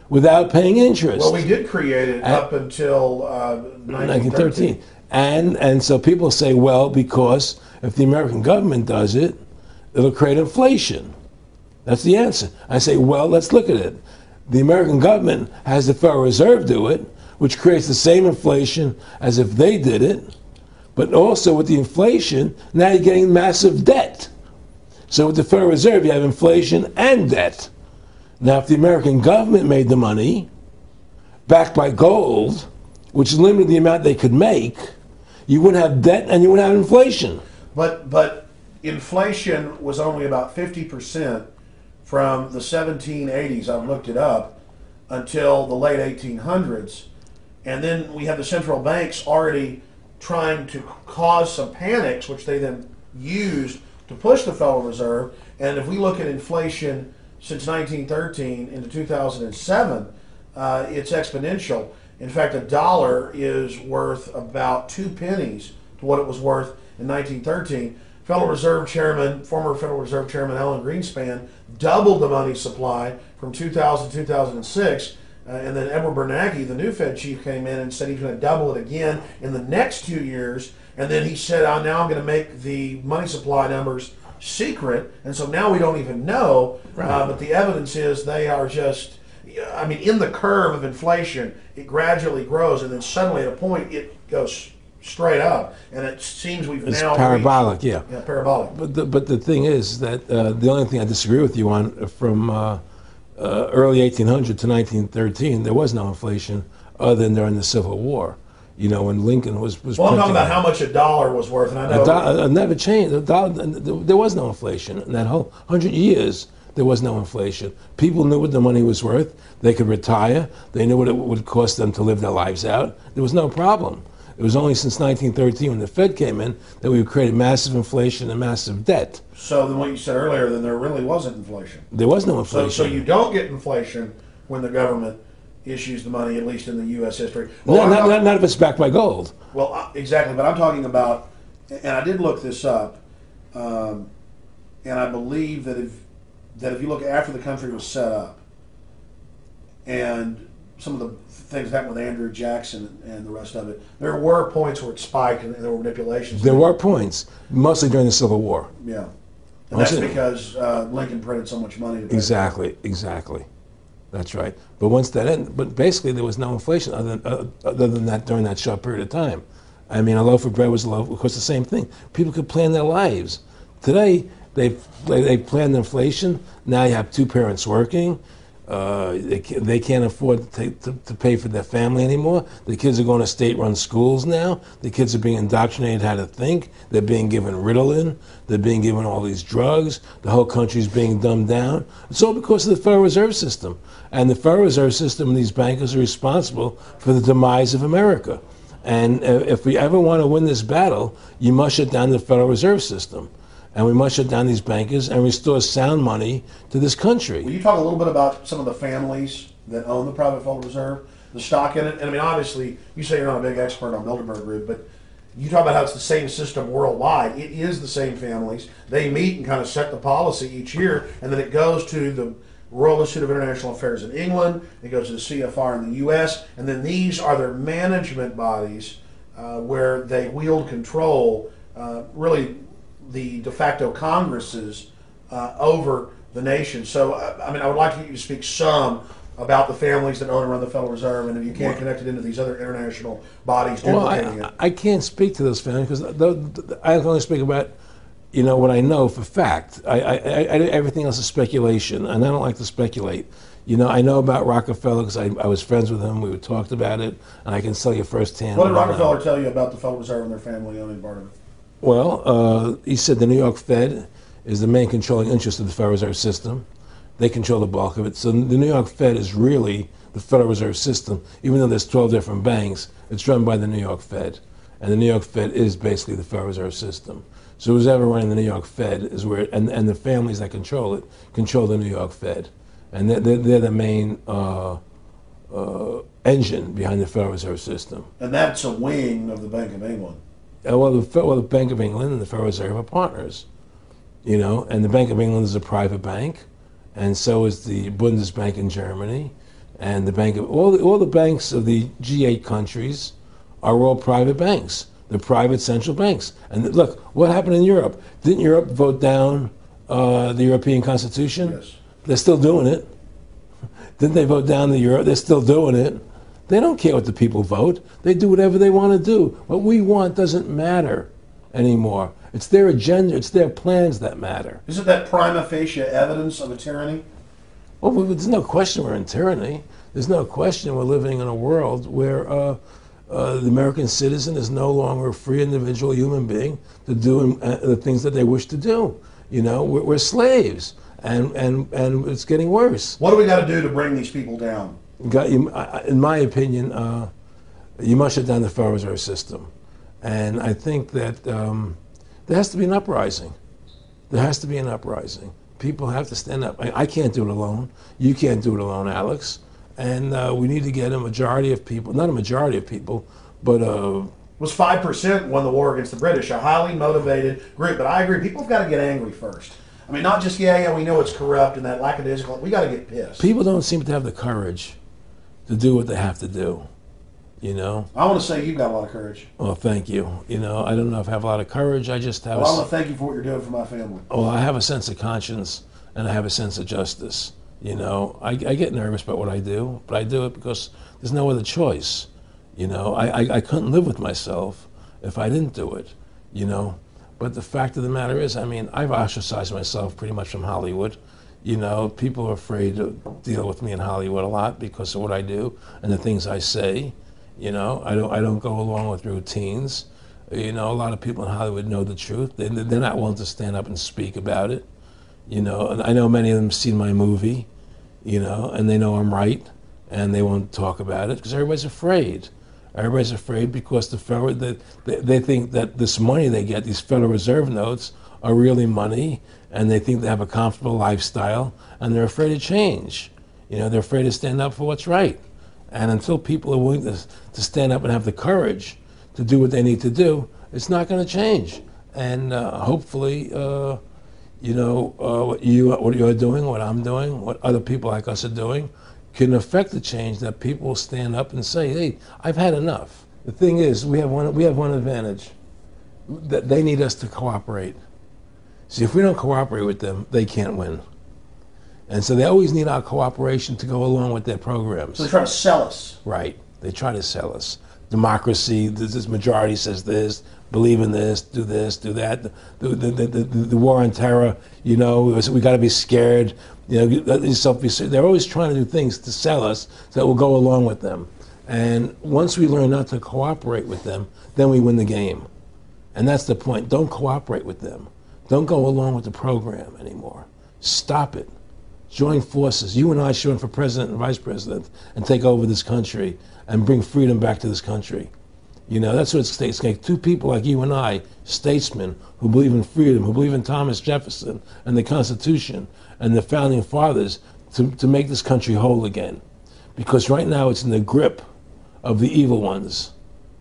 without paying interest? Well, we did create it up until 1913. And so people say, well, because if the American government does it, it'll create inflation. That's the answer. I say, well, let's look at it. The American government has the Federal Reserve do it, which creates the same inflation as if they did it. But also with the inflation, now you're getting massive debt. So with the Federal Reserve, you have inflation and debt. Now, if the American government made the money, backed by gold, which limited the amount they could make, you wouldn't have debt and you wouldn't have inflation. But inflation was only about 50% from the 1780s, I've looked it up, until the late 1800s. And then we have the central banks already trying to cause some panics, which they then used to push the Federal Reserve. And if we look at inflation since 1913 into 2007, it's exponential. In fact, a dollar is worth about 2 pennies to what it was worth in 1913. Federal Reserve Chairman, former Federal Reserve Chairman Alan Greenspan doubled the money supply from 2000 to 2006. And then Edward Bernanke, the new Fed chief, came in and said he's going to double it again in the next 2 years. And then he said, now I'm going to make the money supply numbers secret. And so now we don't even know. Right. But the evidence is they are just, I mean, in the curve of inflation, it gradually grows. And then suddenly at a point, it goes straight up. And it seems we've it's now parabolic, reached, yeah, parabolic. But the thing is that the only thing I disagree with you on from early 1800 to 1913, there was no inflation other than during the Civil War. You know, when Lincoln was well, I'm talking about how much a dollar was worth, and I know it never changed. There was no inflation in that whole 100 years. There was no inflation. People knew what the money was worth. They could retire. They knew what it would cost them to live their lives out. There was no problem. It was only since 1913, when the Fed came in, that we created massive inflation and massive debt. So then what you said earlier, then there really wasn't inflation. There was no inflation. So you don't get inflation when the government issues the money, at least in the U.S. history. Well, not if it's backed by gold. Well, exactly. But I'm talking about, and I did look this up, and I believe that if you look after the country was set up, and some of the things that happened with Andrew Jackson and the rest of it, there were points where it spiked and there were manipulations. There were points, mostly during the Civil War. Yeah. And that's because Lincoln printed so much money. Exactly. That's right. But once that ended, but basically there was no inflation other than that during that short period of time. I mean, a loaf of bread was a loaf, of course, the same thing. People could plan their lives. Today, they planned inflation. Now you have two parents working. They can't afford to pay for their family anymore. The kids are going to state-run schools now. The kids are being indoctrinated how to think. They're being given Ritalin. They're being given all these drugs. The whole country's being dumbed down. It's all because of the Federal Reserve System. And the Federal Reserve System and these bankers are responsible for the demise of America. And if we ever want to win this battle, you must shut down the Federal Reserve System. And we must shut down these bankers and restore sound money to this country. Will you talk a little bit about some of the families that own the private Federal Reserve, the stock in it? And I mean, obviously, you say you're not a big expert on Bilderberg Group, but you talk about how it's the same system worldwide. It is the same families. They meet and kind of set the policy each year, and then it goes to the Royal Institute of International Affairs in England. It goes to the CFR in the U.S., and then these are their management bodies where they wield control, really the de facto Congresses over the nation. So, I mean, I would like you to speak some about the families that own and run the Federal Reserve, and if you can't connect it into these other international bodies duplicating it. I can't speak to those families because I can only speak about, you know, what I know for fact. Everything else is speculation, and I don't like to speculate. You know, I know about Rockefeller because I was friends with him. We talked about it, and I can tell you firsthand. What did Rockefeller tell you about the Federal Reserve and their family owning part of it? Well, he said the New York Fed is the main controlling interest of the Federal Reserve System. They control the bulk of it. So the New York Fed is really the Federal Reserve System. Even though there's 12 different banks, it's run by the New York Fed. And the New York Fed is basically the Federal Reserve System. So who's ever running the New York Fed is where, and the families that control it, control the New York Fed. And they're the main engine behind the Federal Reserve System. And that's a wing of the Bank of England. Well, the Bank of England and the Federal Reserve are partners. You know, and the Bank of England is a private bank, and so is the Bundesbank in Germany, and the Bank of all the banks of the G8 countries are all private banks. They're private central banks. And look, what happened in Europe? Didn't Europe vote down the European Constitution? Yes. They're still doing it. Didn't they vote down the euro? They're still doing it. They don't care what the people vote. They do whatever they want to do. What we want doesn't matter anymore. It's their agenda, it's their plans that matter. Isn't that prima facie evidence of a tyranny? Well, there's no question we're in tyranny. There's no question we're living in a world where the American citizen is no longer a free individual human being to do the things that they wish to do. You know, we're slaves, and it's getting worse. What do we got to do to bring these people down? In my opinion, you must shut down the Federal Reserve System. And I think that there has to be an uprising. There has to be an uprising. People have to stand up. I can't do it alone. You can't do it alone, Alex. And we need to get a majority of people, not a majority of people, but it was 5% won the war against the British, a highly motivated group. But I agree, people have got to get angry first. I mean, not just, yeah, we know it's corrupt and that lackadaisical. We got to get pissed. People don't seem to have the courage to do what they have to do. You know, I want to say you've got a lot of courage. Well, thank you. You know, I don't know if I have a lot of courage. I just have. Well, I want to thank you for what you're doing for my family. Well, I have a sense of conscience and I have a sense of justice. You know, I get nervous about what I do, but I do it because there's no other choice. You know, I couldn't live with myself if I didn't do it. You know, but the fact of the matter is, I mean, I've ostracized myself pretty much from Hollywood. You know, people are afraid to deal with me in Hollywood a lot because of what I do and the things I say. You know, I don't go along with routines. You know, a lot of people in Hollywood know the truth. They're not willing to stand up and speak about it. You know, and I know many of them have seen my movie, you know, and they know I'm right, and they won't talk about it because everybody's afraid. Everybody's afraid because they think that this money they get, these Federal Reserve notes, are really money, and they think they have a comfortable lifestyle, and they're afraid to change. You know, they're afraid to stand up for what's right. And until people are willing to stand up and have the courage to do what they need to do, it's not going to change. And hopefully, you know, what you're doing, what I'm doing, what other people like us are doing, can affect the change that people will stand up and say, hey, I've had enough. The thing is, we have one advantage, that they need us to cooperate. See, if we don't cooperate with them, they can't win. And so they always need our cooperation to go along with their programs. So they try to sell us. Right. They try to sell us. Democracy, this majority says this, believe in this, do that. The war on terror, you know, we got to be scared. You know, they're always trying to do things to sell us so that we'll go along with them. And once we learn not to cooperate with them, then we win the game. And that's the point. Don't cooperate with them. Don't go along with the program anymore. Stop it. Join forces. You and I should run for president and vice president and take over this country and bring freedom back to this country. You know, that's what it's going to take. Two people like you and I, statesmen who believe in freedom, who believe in Thomas Jefferson and the Constitution and the Founding Fathers to make this country whole again. Because right now it's in the grip of the evil ones,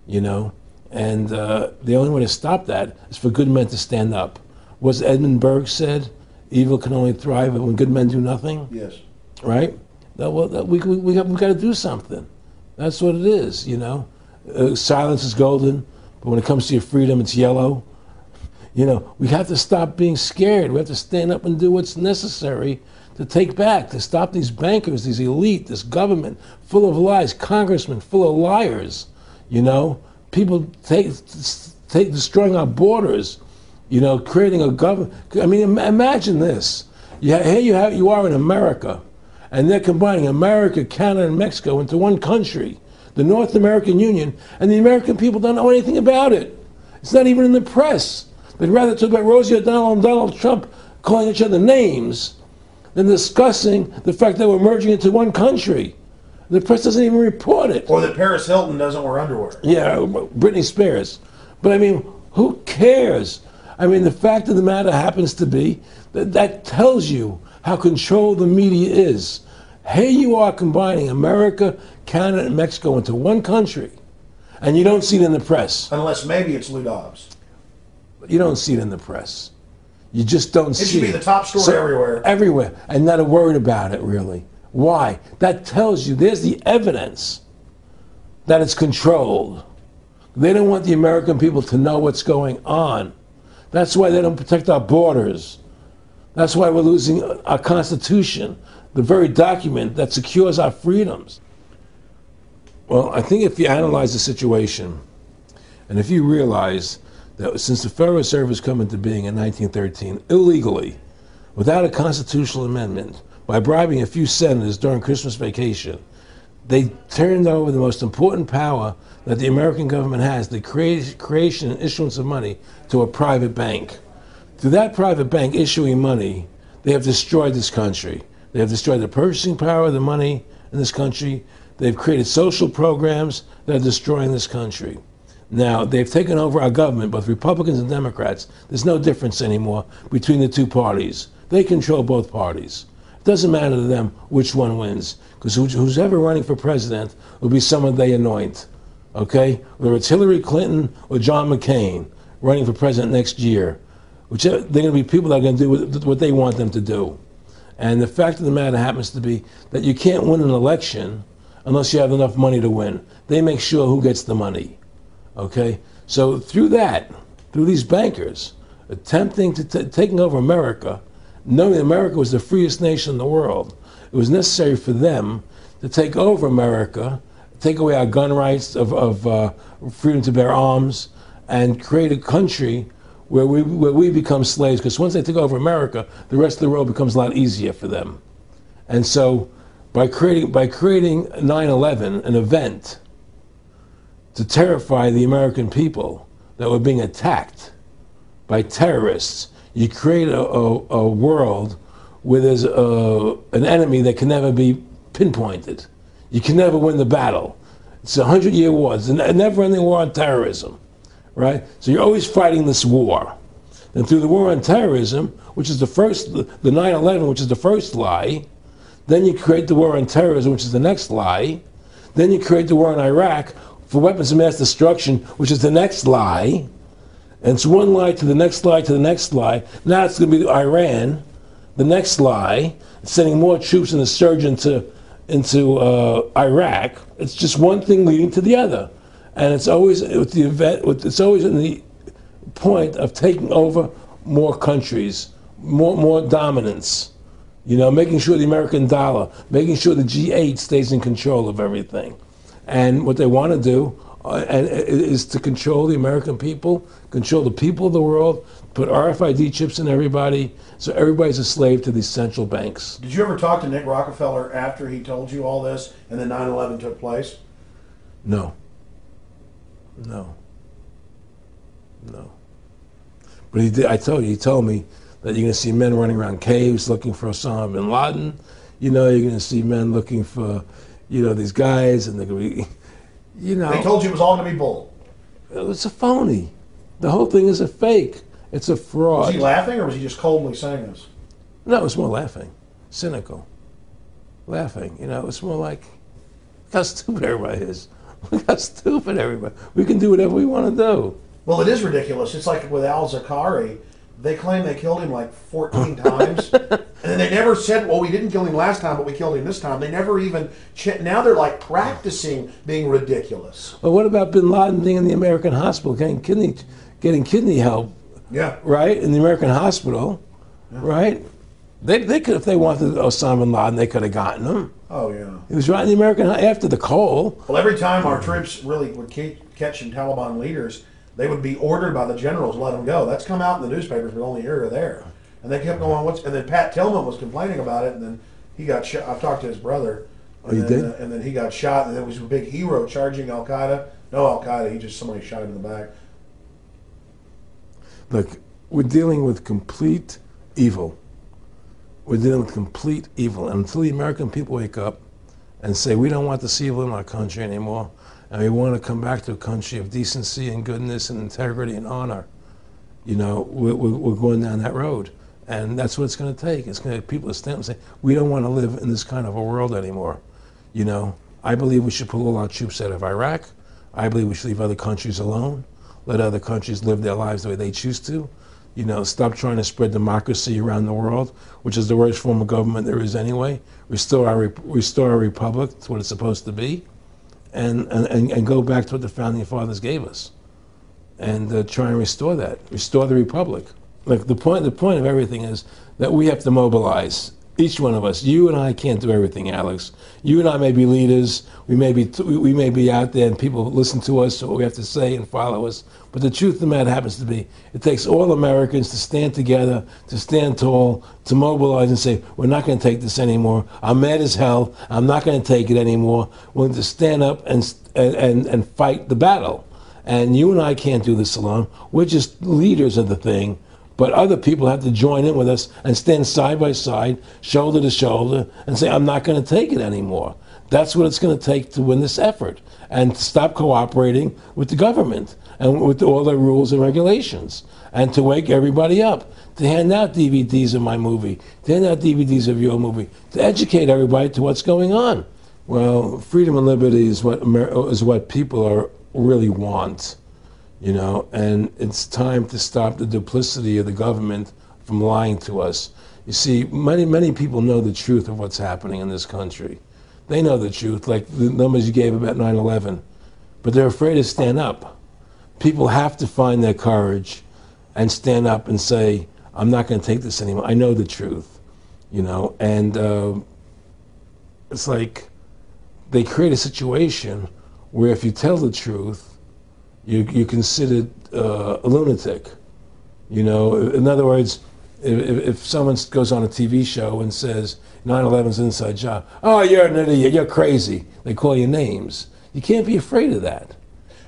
you know. And the only way to stop that is for good men to stand up. What's Edmund Burke said? Evil can only thrive when good men do nothing. Yes. Right? We got to do something. That's what it is, you know. Silence is golden, but when it comes to your freedom, it's yellow. You know, we have to stop being scared. We have to stand up and do what's necessary to take back, to stop these bankers, these elite, this government full of lies, congressmen full of liars, you know. People destroying our borders, you know, creating a government. I mean, imagine this. Here you are in America, and they're combining America, Canada, and Mexico into one country, the North American Union, and the American people don't know anything about it. It's not even in the press. They'd rather talk about Rosie O'Donnell and Donald Trump calling each other names than discussing the fact that we're merging into one country. The press doesn't even report it. Or that Paris Hilton doesn't wear underwear. Yeah, Britney Spears. But I mean, who cares? I mean, the fact of the matter happens to be that tells you how controlled the media is. Here you are combining America, Canada, and Mexico into one country, and you don't see it in the press. Unless maybe it's Lou Dobbs. You don't see it in the press. You just don't see it. It should be the top story everywhere. Everywhere, and not a word about it, really. Why? That tells you there's the evidence that it's controlled. They don't want the American people to know what's going on. That's why they don't protect our borders. That's why we're losing our Constitution, the very document that secures our freedoms. Well, I think if you analyze the situation, and if you realize that since the Federal Reserve has come into being in 1913, illegally, without a constitutional amendment, by bribing a few senators during Christmas vacation, they turned over the most important power that the American government has, the creation and issuance of money, to a private bank. Through that private bank issuing money, they have destroyed this country. They have destroyed the purchasing power of the money in this country. They've created social programs that are destroying this country. Now, they've taken over our government, both Republicans and Democrats. There's no difference anymore between the two parties. They control both parties. It doesn't matter to them which one wins, because who's ever running for president will be someone they anoint, okay? Whether it's Hillary Clinton or John McCain running for president next year, they're going to be people that are going to do what they want them to do. And the fact of the matter happens to be that you can't win an election unless you have enough money to win. They make sure who gets the money. Okay, so through these bankers attempting to taking over America, knowing that America was the freest nation in the world, it was necessary for them to take over America, take away our gun rights of freedom to bear arms, and create a country where we become slaves. Because once they took over America, the rest of the world becomes a lot easier for them. And so, by creating 9/11, an event to terrify the American people that were being attacked by terrorists, you create a world where there's an enemy that can never be pinpointed. You can never win the battle. It's a 100-year war. It's a never-ending war on terrorism, right? So you're always fighting this war. And through the war on terrorism, which is the 9/11, which is the first lie, then you create the war on terrorism, which is the next lie. Then you create the war on Iraq, for weapons of mass destruction, which is the next lie. And it's one lie to the next lie to the next lie. Now it's going to be Iran, the next lie, sending more troops and a surge into Iraq. It's just one thing leading to the other. And it's always it's always in the point of taking over more countries, more dominance. You know, making sure the American dollar, making sure the G8 stays in control of everything. And what they want to do is to control the American people, control the people of the world, put RFID chips in everybody, so everybody's a slave to these central banks. Did you ever talk to Nick Rockefeller after he told you all this and then 9/11 took place? No. But he did. He told me that you're going to see men running around caves looking for Osama bin Laden. You know, you're going to see men looking for, these guys, and they're going to be, They told you it was all going to be bull. It's a phony. The whole thing is a fake. It's a fraud. Was he laughing, or was he just coldly saying this? No, it's more laughing. Cynical. Laughing. It's more like how stupid everybody is. Look how stupid everybody. We can do whatever we want to do. Well, it is ridiculous. It's like with Al Zakari. They claim they killed him like 14 times. And then they never said, well, we didn't kill him last time, but we killed him this time. They never even, now they're like practicing being ridiculous. Well, what about bin Laden being in the American hospital, getting kidney help? Yeah. Right? In the American hospital, right? They could, if they wanted Osama bin Laden, they could have gotten him. Oh, yeah. He was right in the American, after the Cole. Well, every time our troops really would catch some Taliban leaders, they would be ordered by the generals to let them go. That's come out in the newspapers, but only here or there. And they kept going, and then Pat Tillman was complaining about it, and then he got shot. I've talked to his brother. Oh, you did? And then he got shot, and it was a big hero charging Al-Qaeda. No Al-Qaeda, somebody shot him in the back. Look, we're dealing with complete evil. We're dealing with complete evil. And until the American people wake up and say, we don't want this evil in our country anymore, and we want to come back to a country of decency and goodness and integrity and honor, we're going down that road. And that's what it's going to take. It's going to people to stand up and say, we don't want to live in this kind of a world anymore. I believe we should pull all our troops out of Iraq. I believe we should leave other countries alone. Let other countries live their lives the way they choose to. Stop trying to spread democracy around the world, which is the worst form of government there is anyway. Restore our republic to what it's supposed to be, and go back to what the founding fathers gave us, and try and restore that. Restore the republic. Like the point of everything is that we have to mobilize. Each one of us. You and I can't do everything, Alex. You and I may be leaders. We may be out there, and people listen to us, so what we have to say and follow us. But the truth of the matter happens to be, it takes all Americans to stand together, to stand tall, to mobilize and say, we're not going to take this anymore. I'm mad as hell. I'm not going to take it anymore. We're going to stand up and fight the battle. And you and I can't do this alone. We're just leaders of the thing. But other people have to join in with us and stand side by side, shoulder to shoulder, and say, I'm not going to take it anymore. That's what it's going to take to win this effort, and to stop cooperating with the government and with all their rules and regulations, and to wake everybody up, to hand out DVDs of my movie, to hand out DVDs of your movie, to educate everybody to what's going on. Well, freedom and liberty is what people really want. And it's time to stop the duplicity of the government from lying to us. You see, many people know the truth of what's happening in this country. They know the truth, like the numbers you gave about 9/11, but they're afraid to stand up. People have to find their courage and stand up and say, I'm not going to take this anymore. I know the truth, and it's like they create a situation where if you tell the truth, you're considered a lunatic. In other words, if someone goes on a TV show and says 9/11's an inside job, oh, you're an idiot, you're crazy. They call you names. You can't be afraid of that.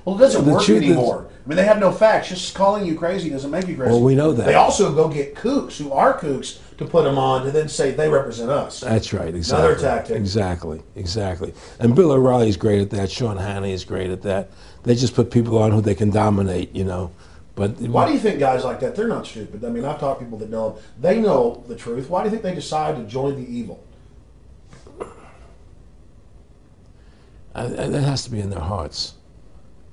Well, it doesn't work anymore. They have no facts. Just calling you crazy doesn't make you crazy. Well, we know that. They also go get kooks who are kooks to put them on to then say they represent us. That's right, exactly. Another tactic. Exactly. And Bill O'Reilly's great at that. Sean Hannity is great at that. They just put people on who they can dominate, But why do you think guys like that, they're not stupid? I've talked to people that know them. They know the truth. Why do you think they decide to join the evil? That has to be in their hearts.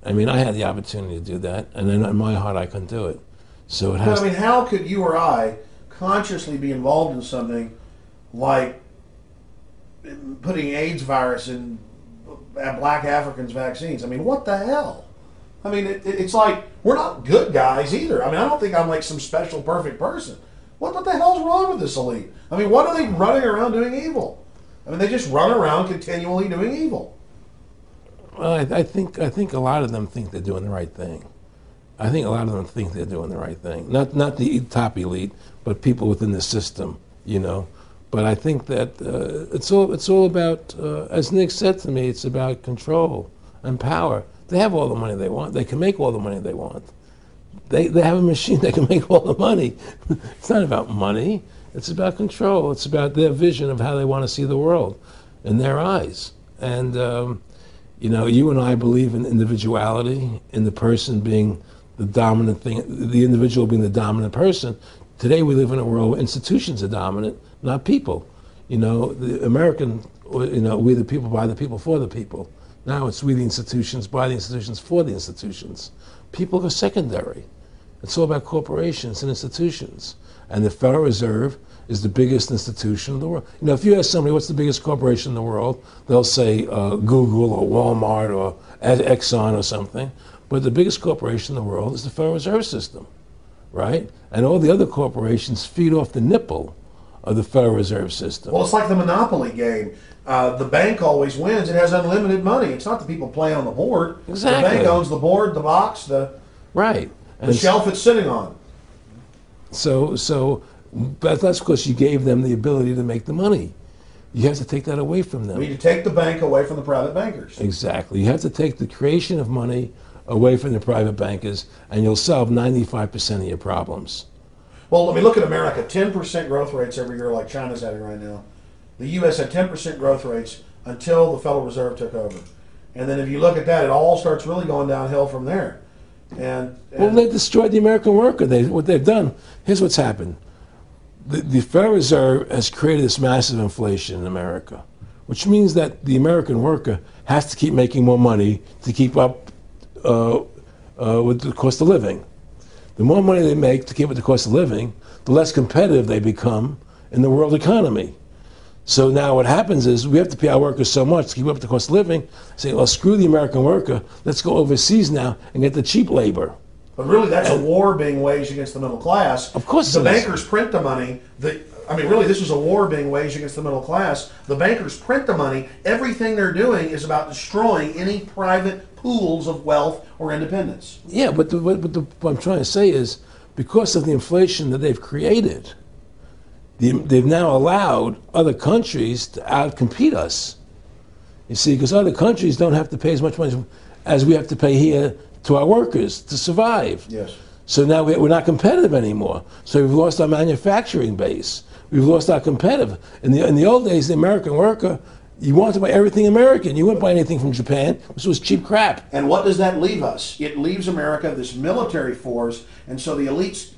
I had the opportunity to do that, and then in my heart I couldn't do it. So it has. But how could you or I consciously be involved in something like putting AIDS virus in black Africans' vaccines? What the hell? It's like we're not good guys either. I don't think I'm like some special perfect person. What the hell's wrong with this elite? What are they running around doing evil? They just run around continually doing evil. Well, I think a lot of them think they're doing the right thing. I think a lot of them think they're doing the right thing. Not the top elite, but people within the system, But I think that it's all about, as Nick said to me, it's about control and power. They have all the money they want. They can make all the money they want. They have a machine that can make all the money. It's not about money. It's about control. It's about their vision of how they want to see the world in their eyes. And you and I believe in individuality, in the person being the dominant thing, the individual being the dominant person. Today we live in a world where institutions are dominant, not people. The American, we the people, by the people, for the people. Now it's we the institutions, by the institutions, for the institutions. People are secondary. It's all about corporations and institutions. And the Federal Reserve is the biggest institution in the world. You know, if you ask somebody what's the biggest corporation in the world, they'll say Google or Walmart or Exxon or something. But the biggest corporation in the world is the Federal Reserve System, right? And all the other corporations feed off the nipple of the Federal Reserve System. Well, it's like the Monopoly game. The bank always wins. It has unlimited money. It's not the people playing on the board. Exactly. The bank owns the board, the box, the shelf it's sitting on. But that's because you gave them the ability to make the money. You have to take that away from them. We need to take the bank away from the private bankers. Exactly. You have to take the creation of money away from the private bankers, and you'll solve 95% of your problems. Well, let me look at America. 10% growth rates every year like China's having right now. The U.S. had 10% growth rates until the Federal Reserve took over. And then if you look at that, it all starts really going downhill from there. Well, they destroyed the American worker. What they've done, here's what's happened. The Federal Reserve has created this massive inflation in America, which means that the American worker has to keep making more money to keep up with the cost of living. The more money they make to keep with the cost of living, the less competitive they become in the world economy. So now what happens is we have to pay our workers so much to keep up with the cost of living. Say, well, screw the American worker. Let's go overseas now and get the cheap labor. But really, that's a war being waged against the middle class. Of course, the bankers print the money. Really, this is a war being waged against the middle class. The bankers print the money. Everything they're doing is about destroying any private pools of wealth or independence. Yeah, but what I'm trying to say is, because of the inflation that they've created, they've now allowed other countries to outcompete us. You see, because other countries don't have to pay as much money as we have to pay here to our workers to survive. Yes. So now we're not competitive anymore. So we've lost our manufacturing base. We've lost our competitive. In the old days, the American worker, you wanted to buy everything American. You wouldn't buy anything from Japan, which was cheap crap. And what does that leave us? It leaves America this military force, and so the elite's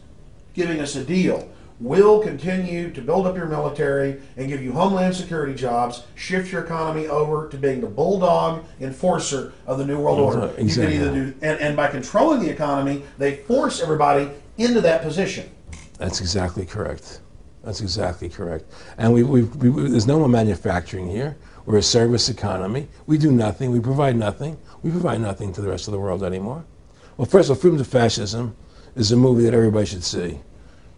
giving us a deal. We'll continue to build up your military and give you homeland security jobs, shift your economy over to being the bulldog enforcer of the New World Order. Exactly. You can either do, and by controlling the economy, they force everybody into that position. That's exactly correct. That's exactly correct. And there's no more manufacturing here. We're a service economy. We do nothing. We provide nothing. We provide nothing to the rest of the world anymore. Well, first of all, Freedom to Fascism is a movie that everybody should see,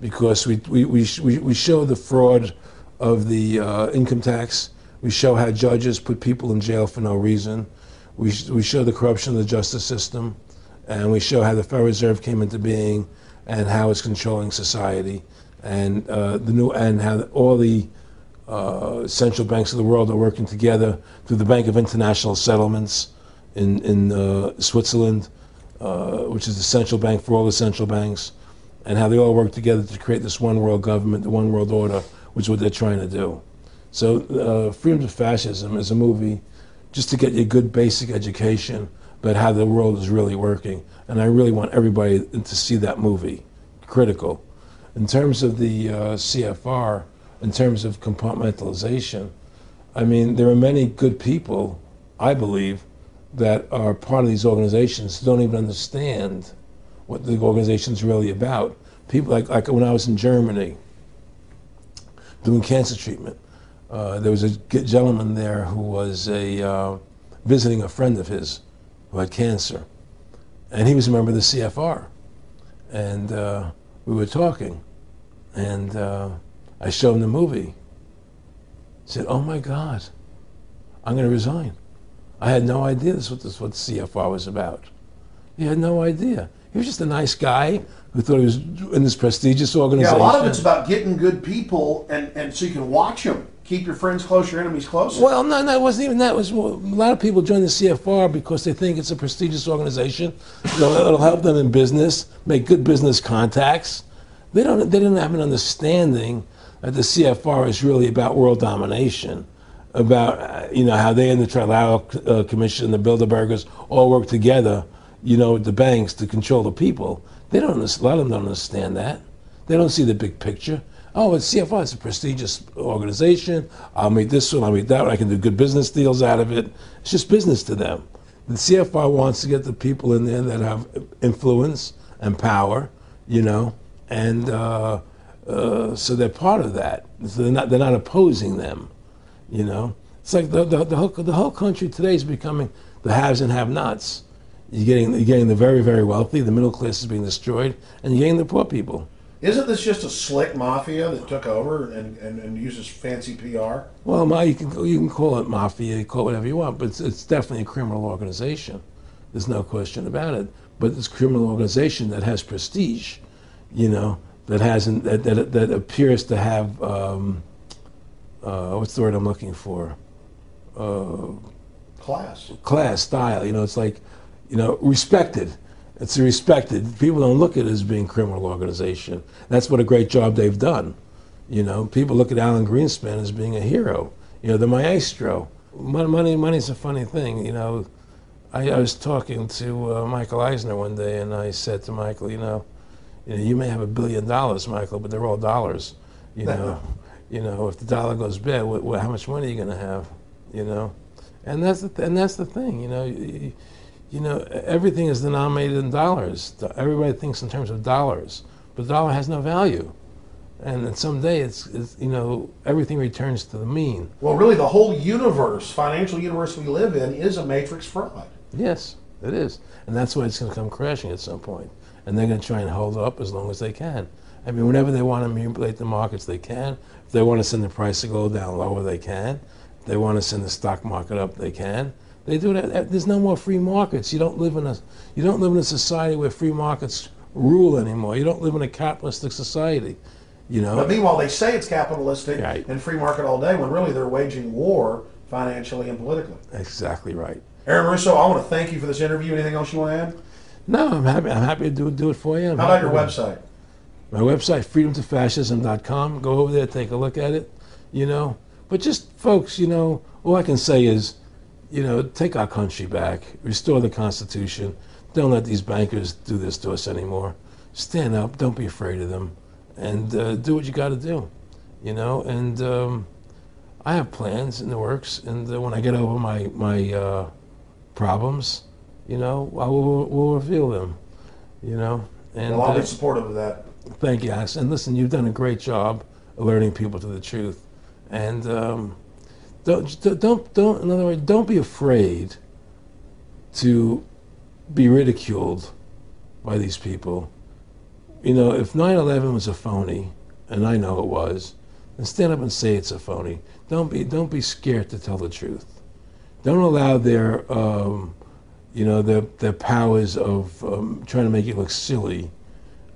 because we show the fraud of the income tax. We show how judges put people in jail for no reason. We show the corruption of the justice system, and we show how the Federal Reserve came into being and how it's controlling society, and how all the central banks of the world are working together through the Bank of International Settlements in Switzerland, which is the central bank for all the central banks, and how they all work together to create this one world government, the one world order, which is what they're trying to do. So Freedom to Fascism is a movie just to get you a good basic education about how the world is really working. And I really want everybody to see that movie. Critical. In terms of the CFR, in terms of compartmentalization, I mean, there are many good people, I believe, that are part of these organizations who don't even understand what the organization's really about. People like when I was in Germany doing cancer treatment, there was a gentleman there who was visiting a friend of his who had cancer, and he was a member of the CFR, and we were talking, and I showed him the movie. He said, "Oh my God, I'm going to resign. I had no idea this was what the CFR was about." He had no idea. He was just a nice guy who thought he was in this prestigious organization. Yeah, a lot of it's about getting good people, and so you can watch them. Keep your friends close, your enemies closer. Well, no, it wasn't even that. It was, a lot of people join the CFR because they think it's a prestigious organization. It'll help them in business, make good business contacts. They didn't have an understanding that the CFR is really about world domination, about how they and the Trilateral Commission, the Bilderbergers, all work together, with the banks to control the people. A lot of them don't understand that. They don't see the big picture. Oh, it's CFR. It's a prestigious organization. I'll meet this one. I'll meet that one. I can do good business deals out of it. It's just business to them. The CFR wants to get the people in there that have influence and power, you know, and so they're part of that. So they're not opposing them, you know. It's like the whole country today is becoming the haves and have-nots. You're getting the very, very wealthy, the middle class is being destroyed, and you're getting the poor people. Isn't this just a slick mafia that took over and uses fancy PR? Well, you can call it mafia, you call it whatever you want, but it's definitely a criminal organization. There's no question about it. But it's a criminal organization that has prestige, you know, that appears to have what's the word I'm looking for? Class, style. You know, it's like, you know, respected. It's respected. People don't look at it as being a criminal organization. That's what a great job they've done. You know, people look at Alan Greenspan as being a hero. You know, the maestro. Money's a funny thing. You know, I was talking to Michael Eisner one day, and I said to Michael, you may have $1 billion, Michael, but they're all dollars. You know, if the dollar goes bad, how much money are you going to have? You know, and that's the thing. You know, everything is denominated in dollars. Everybody thinks in terms of dollars, but the dollar has no value. And then someday it's you know, everything returns to the mean. Well, really, the whole universe, financial universe we live in, is a matrix fraud. Yes, it is. And that's why it's going to come crashing at some point. And they're going to try and hold it up as long as they can. I mean, whenever they want to manipulate the markets, they can. If they want to send the price of gold down lower, they can. If they want to send the stock market up, they can. They do that. There's no more free markets. You don't live in a society where free markets rule anymore. You don't live in a capitalistic society. You know. But meanwhile, they say it's capitalistic right. and free market all day, when really they're waging war financially and politically. Exactly right. Aron Russo, I want to thank you for this interview. Anything else you want to add? No, I'm happy to do it for you. How about your website? My website, freedomtofascism.com. Go over there, take a look at it. You know, but just folks, you know, all I can say is, you know, take our country back, restore the Constitution. Don't let these bankers do this to us anymore. Stand up. Don't be afraid of them. And do what you got to do, you know. And I have plans in the works. And when I get over my problems, you know, we'll reveal them, you know. And, well, I'll be supportive of that. Thank you, Alex. And listen, you've done a great job alerting people to the truth. And don't. In other words, don't be afraid to be ridiculed by these people. You know, if 9/11 was a phony, and I know it was, then stand up and say it's a phony. Don't be scared to tell the truth. Don't allow their their powers of trying to make you look silly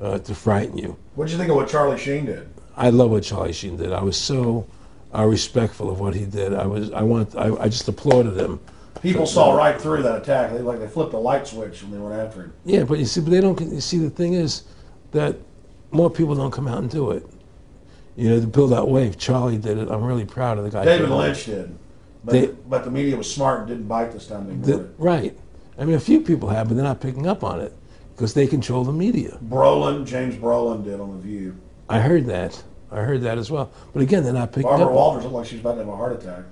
to frighten you. What did you think of what Charlie Sheen did? I love what Charlie Sheen did. I was so respectful of what he did. I just applauded him. People saw right through that attack. They flipped a light switch when they went after him. Yeah, but they don't. You see, the thing is that more people don't come out and do it. You know, to build that wave. Charlie did it. I'm really proud of the guy. David Lynch did. But the media was smart and didn't bite this time. Right. I mean, a few people have, but they're not picking up on it because they control the media. James Brolin did on The View. I heard that as well. But again, they're not picking up. Barbara Walters looked like she's about to have a heart attack.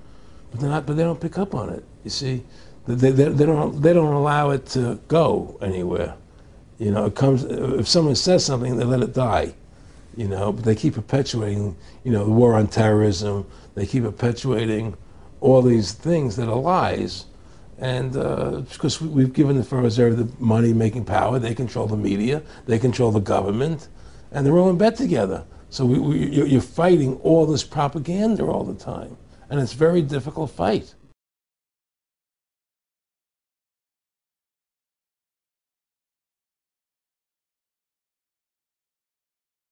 But they don't pick up on it. You see, they don't allow it to go anywhere. You know, it comes if someone says something, they let it die. You know, but they keep perpetuating, you know, the war on terrorism. They keep perpetuating all these things that are lies. And because we've given the Federal Reserve the money-making power, they control the media, they control the government, and they're all in bed together. So you're fighting all this propaganda all the time, and it's a very difficult fight.